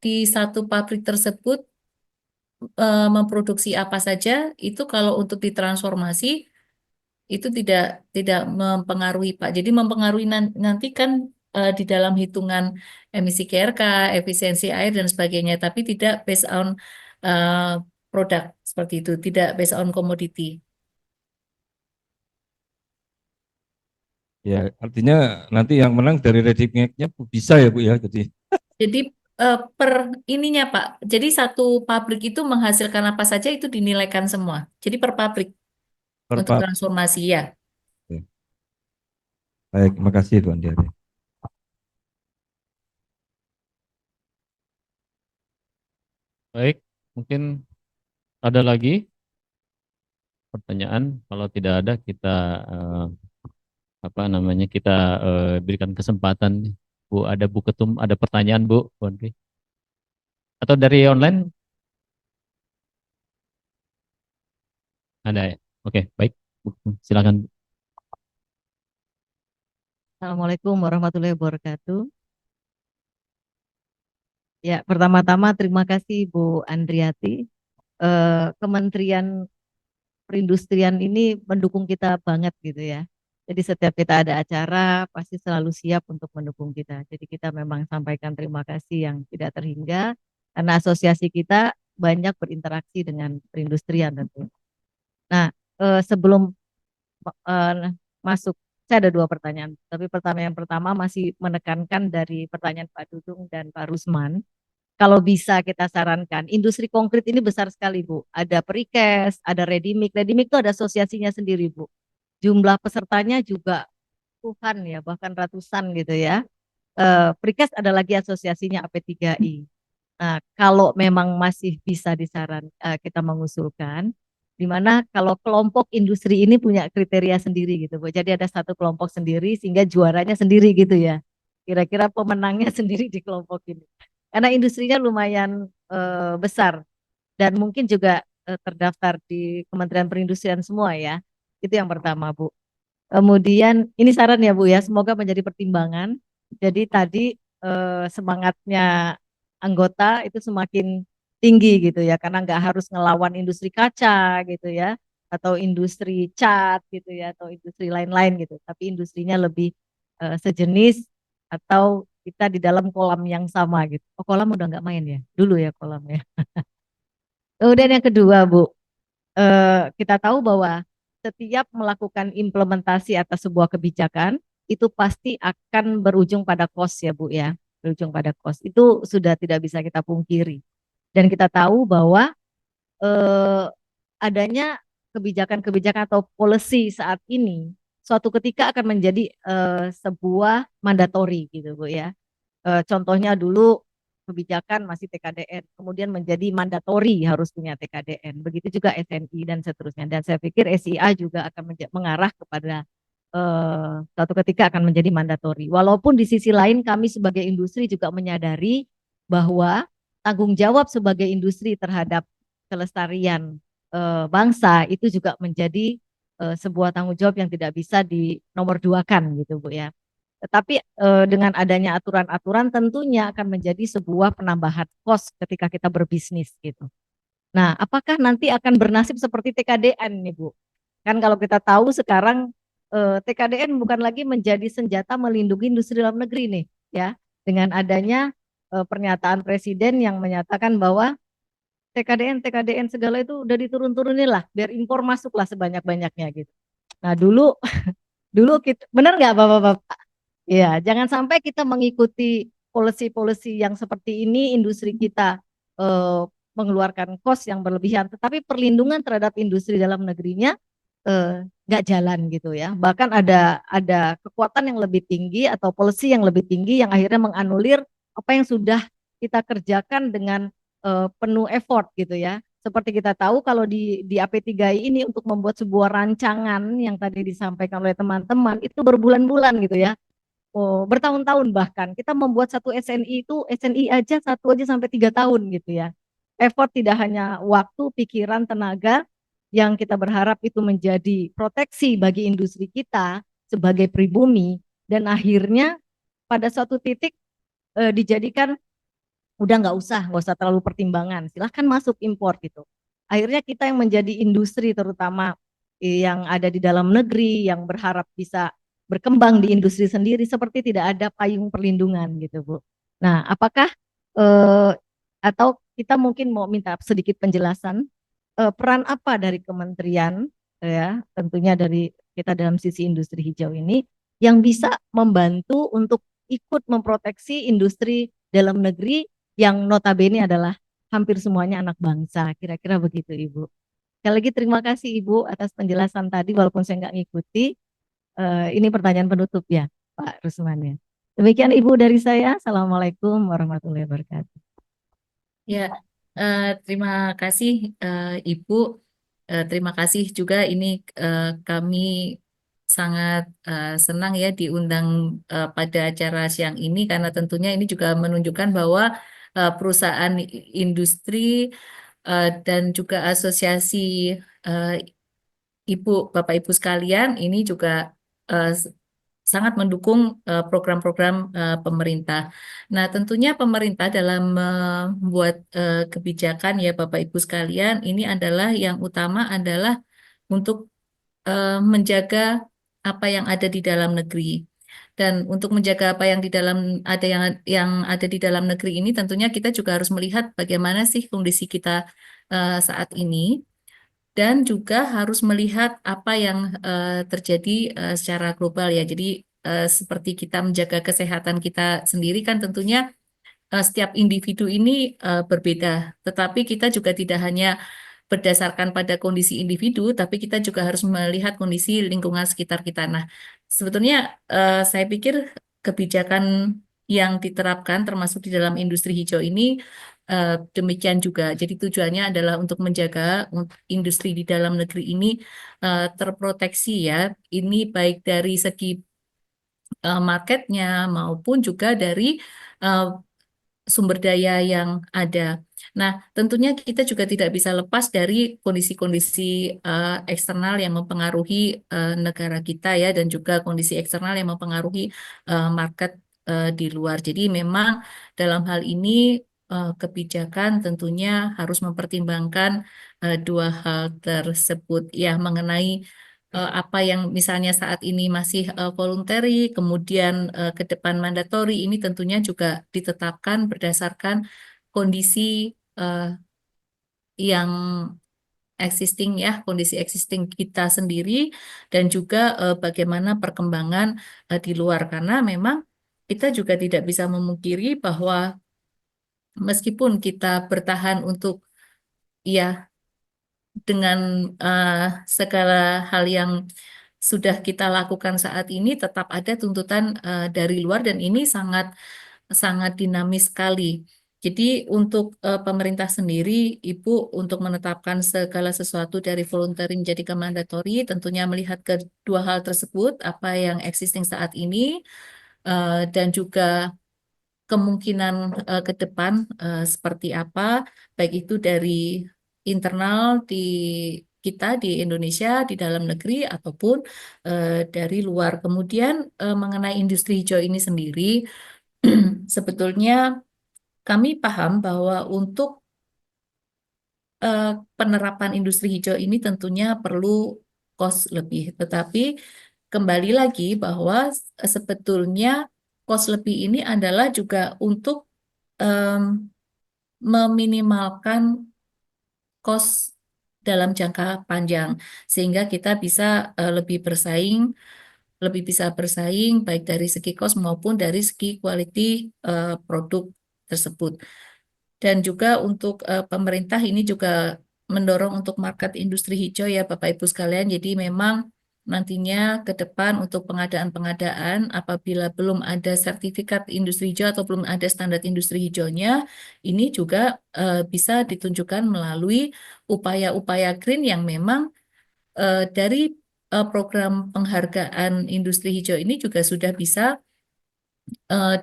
di satu pabrik tersebut memproduksi apa saja, itu kalau untuk ditransformasi itu tidak mempengaruhi Pak. Jadi mempengaruhi nanti kan di dalam hitungan emisi GRK, efisiensi air dan sebagainya, tapi tidak based on eh, produk seperti itu, tidak based on commodity. Ya, artinya nanti yang menang dari ready mix-nya bisa ya Bu ya. Jadi Jadi per ininya Pak, jadi satu pabrik itu menghasilkan apa saja itu dinilaikan semua. Jadi per pabrik per untuk pabrik. transformasi ya. Baik, terima kasih Bu Andi. Baik, mungkin ada lagi pertanyaan. Kalau tidak ada, kita kita berikan kesempatan. Bu, ada Bu Ketum, ada pertanyaan Bu? Oke. Atau dari online? Ada ya? Oke, baik. Bu, silakan. Assalamualaikum warahmatullahi wabarakatuh. Ya, pertama-tama terima kasih Bu Andriati. Kementerian Perindustrian ini mendukung kita banget gitu ya. Jadi setiap kita ada acara pasti selalu siap untuk mendukung kita. Jadi kita memang sampaikan terima kasih yang tidak terhingga karena asosiasi kita banyak berinteraksi dengan perindustrian tentu. Nah, sebelum eh, masuk, saya ada dua pertanyaan. Tapi pertanyaan pertama masih menekankan dari pertanyaan Pak Dudung dan Pak Rusman. Kalau bisa kita sarankan, industri konkret ini besar sekali Bu. Ada Precast, ada Redimik. Redimik itu ada asosiasinya sendiri Bu. Jumlah pesertanya juga puluhan ya, bahkan ratusan gitu ya. Precast ada lagi asosiasinya AP3I. Nah, kalau memang masih bisa kita mengusulkan, di mana kalau kelompok industri ini punya kriteria sendiri gitu Bu. Jadi ada satu kelompok sendiri sehingga juaranya sendiri gitu ya. Kira-kira pemenangnya sendiri di kelompok ini. Karena industrinya lumayan besar dan mungkin juga terdaftar di Kementerian Perindustrian semua ya. Itu yang pertama Bu. Kemudian ini saran ya Bu ya, semoga menjadi pertimbangan. Jadi tadi semangatnya anggota itu semakin tinggi gitu ya, karena nggak harus ngelawan industri kaca gitu ya, atau industri cat gitu ya, atau industri lain-lain gitu. Tapi industrinya lebih sejenis atau kita di dalam kolam yang sama gitu. Oh kolam udah nggak main ya, dulu ya kolamnya. Kemudian yang kedua Bu, kita tahu bahwa setiap melakukan implementasi atas sebuah kebijakan itu pasti akan berujung pada cost ya Bu ya, berujung pada cost. Itu sudah tidak bisa kita pungkiri. Dan kita tahu bahwa adanya kebijakan-kebijakan atau policy saat ini suatu ketika akan menjadi sebuah mandatori gitu Bu ya. Contohnya dulu kebijakan masih TKDN, kemudian menjadi mandatori harus punya TKDN. Begitu juga SNI dan seterusnya. Dan saya pikir SIA juga akan mengarah kepada suatu ketika akan menjadi mandatori. Walaupun di sisi lain kami sebagai industri juga menyadari bahwa tanggung jawab sebagai industri terhadap kelestarian bangsa itu juga menjadi sebuah tanggung jawab yang tidak bisa dinomorduakan gitu Bu ya. Tetapi dengan adanya aturan-aturan tentunya akan menjadi sebuah penambahan kos ketika kita berbisnis gitu. Nah, apakah nanti akan bernasib seperti TKDN nih Bu? Kan kalau kita tahu sekarang TKDN bukan lagi menjadi senjata melindungi industri dalam negeri nih ya. Dengan adanya pernyataan Presiden yang menyatakan bahwa TKDN segala itu udah diturun-turunin lah biar impor masuklah sebanyak-banyaknya gitu. Nah, dulu dulu kita benar nggak Bapak-bapak? Ya, jangan sampai kita mengikuti policy-policy yang seperti ini, industri kita eh, mengeluarkan kos yang berlebihan, tetapi perlindungan terhadap industri dalam negerinya nggak jalan gitu ya. Bahkan ada kekuatan yang lebih tinggi atau policy yang lebih tinggi yang akhirnya menganulir apa yang sudah kita kerjakan dengan penuh effort gitu ya. Seperti kita tahu kalau di AP3I ini untuk membuat sebuah rancangan yang tadi disampaikan oleh teman-teman itu berbulan-bulan gitu ya. Oh, bertahun-tahun bahkan kita membuat satu SNI itu SNI aja satu aja sampai 3 tahun gitu ya. Effort tidak hanya waktu, pikiran, tenaga yang kita berharap itu menjadi proteksi bagi industri kita sebagai pribumi dan akhirnya pada suatu titik dijadikan udah nggak usah terlalu pertimbangan, silahkan masuk impor gitu. Akhirnya kita yang menjadi industri terutama yang ada di dalam negeri yang berharap bisa berkembang di industri sendiri seperti tidak ada payung perlindungan gitu Bu. Nah, apakah eh, atau kita mungkin mau minta sedikit penjelasan peran apa dari kementerian ya tentunya dari kita dalam sisi industri hijau ini yang bisa membantu untuk ikut memproteksi industri dalam negeri yang notabene adalah hampir semuanya anak bangsa. Kira-kira begitu Ibu. Sekali lagi terima kasih Ibu atas penjelasan tadi walaupun saya nggak ngikuti. Ini pertanyaan penutup ya Pak Rusman ya. Demikian Ibu dari saya. Assalamualaikum warahmatullahi wabarakatuh. Ya, Terima kasih Ibu. Terima kasih juga ini kami sangat senang ya diundang pada acara siang ini karena tentunya ini juga menunjukkan bahwa perusahaan industri dan juga asosiasi eh, Bapak Ibu sekalian ini juga eh, sangat mendukung program-program pemerintah. Nah, tentunya pemerintah dalam membuat kebijakan ya Bapak Ibu sekalian, ini adalah yang utama adalah untuk menjaga apa yang ada di dalam negeri. Dan untuk menjaga apa yang di dalam ada yang ada di dalam negeri ini tentunya kita juga harus melihat bagaimana sih kondisi kita saat ini dan juga harus melihat apa yang terjadi secara global ya. Jadi seperti kita menjaga kesehatan kita sendiri kan tentunya setiap individu ini berbeda, tetapi kita juga tidak hanya berdasarkan pada kondisi individu, tapi kita juga harus melihat kondisi lingkungan sekitar kita. Nah, sebetulnya saya pikir kebijakan yang diterapkan termasuk di dalam industri hijau ini demikian juga. Jadi tujuannya adalah untuk menjaga industri di dalam negeri ini terproteksi ya. Ini baik dari segi marketnya maupun juga dari eh, sumber daya yang ada. Nah, tentunya kita juga tidak bisa lepas dari kondisi-kondisi eksternal yang mempengaruhi negara kita ya, dan juga kondisi eksternal yang mempengaruhi market di luar. Jadi memang dalam hal ini kebijakan tentunya harus mempertimbangkan dua hal tersebut ya mengenai apa yang misalnya saat ini masih voluntary, kemudian ke depan mandatori, ini tentunya juga ditetapkan berdasarkan kondisi eh, yang existing ya, kondisi existing kita sendiri dan juga bagaimana perkembangan di luar karena memang kita juga tidak bisa memungkiri bahwa meskipun kita bertahan untuk ya dengan eh, segala hal yang sudah kita lakukan saat ini tetap ada tuntutan dari luar dan ini sangat sangat dinamis sekali. Jadi untuk pemerintah sendiri, Ibu untuk menetapkan segala sesuatu dari voluntary menjadi ke mandatory, tentunya melihat kedua hal tersebut, apa yang existing saat ini dan juga kemungkinan ke depan seperti apa, baik itu dari internal di kita di Indonesia, di dalam negeri, ataupun dari luar. Kemudian mengenai industri hijau ini sendiri, sebetulnya kami paham bahwa untuk eh, penerapan industri hijau ini tentunya perlu cost lebih. Tetapi kembali lagi bahwa sebetulnya cost lebih ini adalah juga untuk em, meminimalkan cost dalam jangka panjang sehingga kita bisa lebih bisa bersaing baik dari segi cost maupun dari segi quality produk tersebut. Dan juga untuk pemerintah ini juga mendorong untuk market industri hijau ya Bapak Ibu sekalian. Jadi memang nantinya ke depan untuk pengadaan-pengadaan apabila belum ada sertifikat industri hijau atau belum ada standar industri hijaunya, ini juga bisa ditunjukkan melalui upaya-upaya green yang memang dari program penghargaan industri hijau ini juga sudah bisa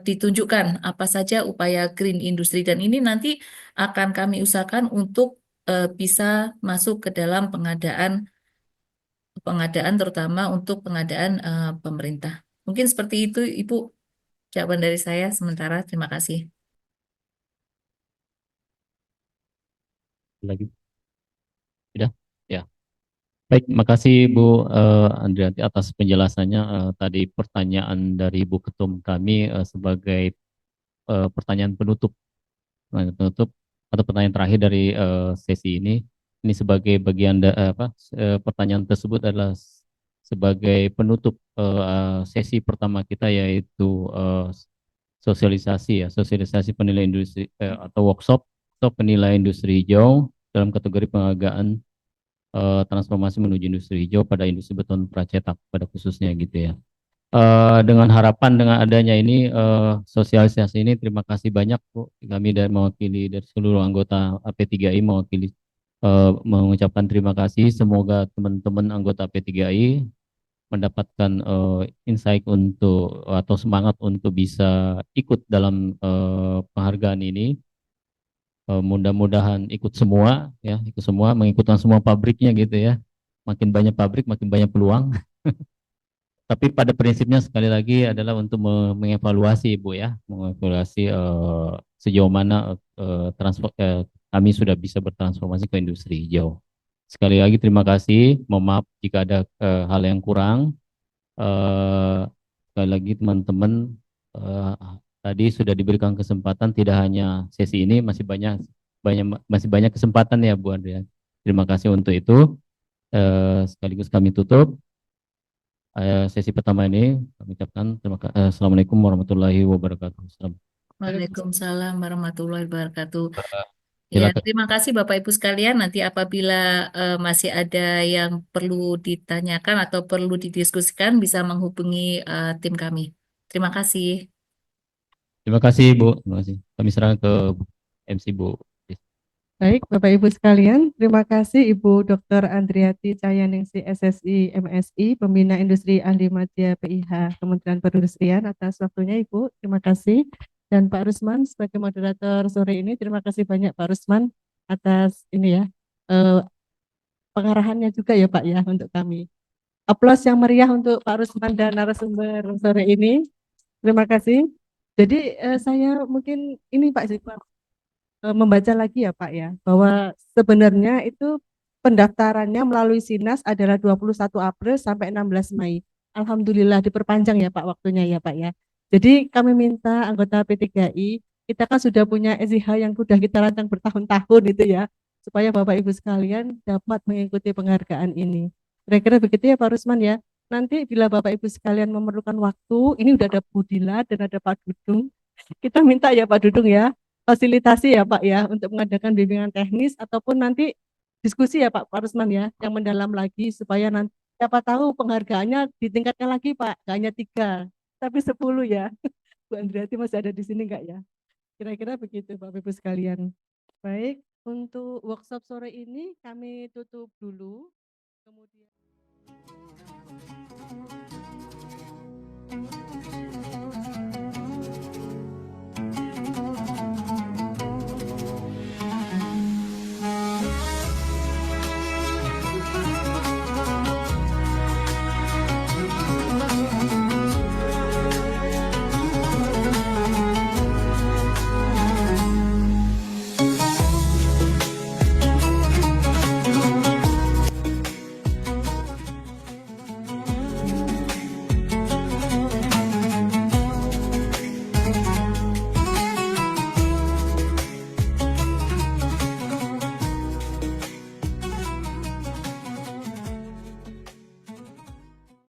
ditunjukkan apa saja upaya green industry dan ini nanti akan kami usahakan untuk bisa masuk ke dalam pengadaan pengadaan terutama untuk pengadaan pemerintah. Mungkin seperti itu Ibu jawaban dari saya sementara. Terima kasih. Lagi, sudah? Ya. Baik, makasih Bu Andrianti atas penjelasannya. Tadi pertanyaan dari Bu Ketum kami sebagai pertanyaan penutup. Pertanyaan penutup atau pertanyaan terakhir dari sesi ini. Ini sebagai bagian pertanyaan tersebut adalah sebagai penutup sesi pertama kita yaitu sosialisasi ya, sosialisasi penilaian industri atau workshop penilaian industri hijau dalam kategori penghargaan transformasi menuju industri hijau pada industri beton pracetak pada khususnya gitu ya. Dengan harapan dengan adanya ini sosialisasi ini, terima kasih banyak Bu. Kami dari mewakili dari seluruh anggota AP3I mewakili mengucapkan terima kasih. Semoga teman-teman anggota AP3I mendapatkan insight untuk atau semangat untuk bisa ikut dalam penghargaan ini. Mudah-mudahan ikut semua ya, ikut semua, mengikutkan semua pabriknya gitu ya. Makin banyak pabrik, makin banyak peluang. Tapi pada prinsipnya sekali lagi adalah untuk mengevaluasi Ibu ya, mengevaluasi sejauh mana kami sudah bisa bertransformasi ke industri hijau. Sekali lagi terima kasih, mohon maaf jika ada hal yang kurang. Sekali lagi teman-teman, eh, tadi sudah diberikan kesempatan, tidak hanya sesi ini, masih banyak kesempatan ya Bu Andrea. Terima kasih untuk itu. Sekaligus kami tutup sesi pertama ini. Kami ucapkan Assalamualaikum warahmatullahi wabarakatuh. Waalaikumsalam warahmatullahi wabarakatuh. Ya, Silakan. terima kasih Bapak Ibu sekalian. Nanti apabila masih ada yang perlu ditanyakan atau perlu didiskusikan, bisa menghubungi tim kami. Terima kasih. Terima kasih Bu. Terima kasih. Kami serahkan ke MC Bu. Baik, Bapak Ibu sekalian, terima kasih Ibu Dr. Andriati Cahyaningsih SSI MSI, Pembina Industri Ahli Madya PIH Kementerian Perindustrian atas waktunya Ibu. Terima kasih. Dan Pak Rusman sebagai moderator sore ini, terima kasih banyak Pak Rusman atas ini ya pengarahannya juga ya Pak ya untuk kami. Aplaus yang meriah untuk Pak Rusman dan narasumber sore ini. Terima kasih. Jadi saya mungkin ini Pak Zikwan membaca lagi ya Pak ya, bahwa sebenarnya itu pendaftarannya melalui SINAS adalah 21 April sampai 16 Mei. Alhamdulillah diperpanjang ya Pak waktunya ya Pak ya. Jadi kami minta anggota P3I, kita kan sudah punya SIH yang sudah kita rancang bertahun-tahun itu ya, supaya Bapak Ibu sekalian dapat mengikuti penghargaan ini. Kira-kira begitu ya Pak Rusman ya. Nanti bila Bapak Ibu sekalian memerlukan waktu, ini udah ada Bu Dila dan ada Pak Dudung. Kita minta ya Pak Dudung ya, fasilitasi ya Pak ya untuk mengadakan bimbingan teknis ataupun nanti diskusi ya Pak Rusman ya yang mendalam lagi supaya nanti siapa tahu penghargaannya ditingkatkan lagi Pak, gak hanya 3 tapi 10 ya. Bu Andriati masih ada di sini enggak ya? Kira-kira begitu Bapak Ibu sekalian. Baik, untuk workshop sore ini kami tutup dulu. Kemudian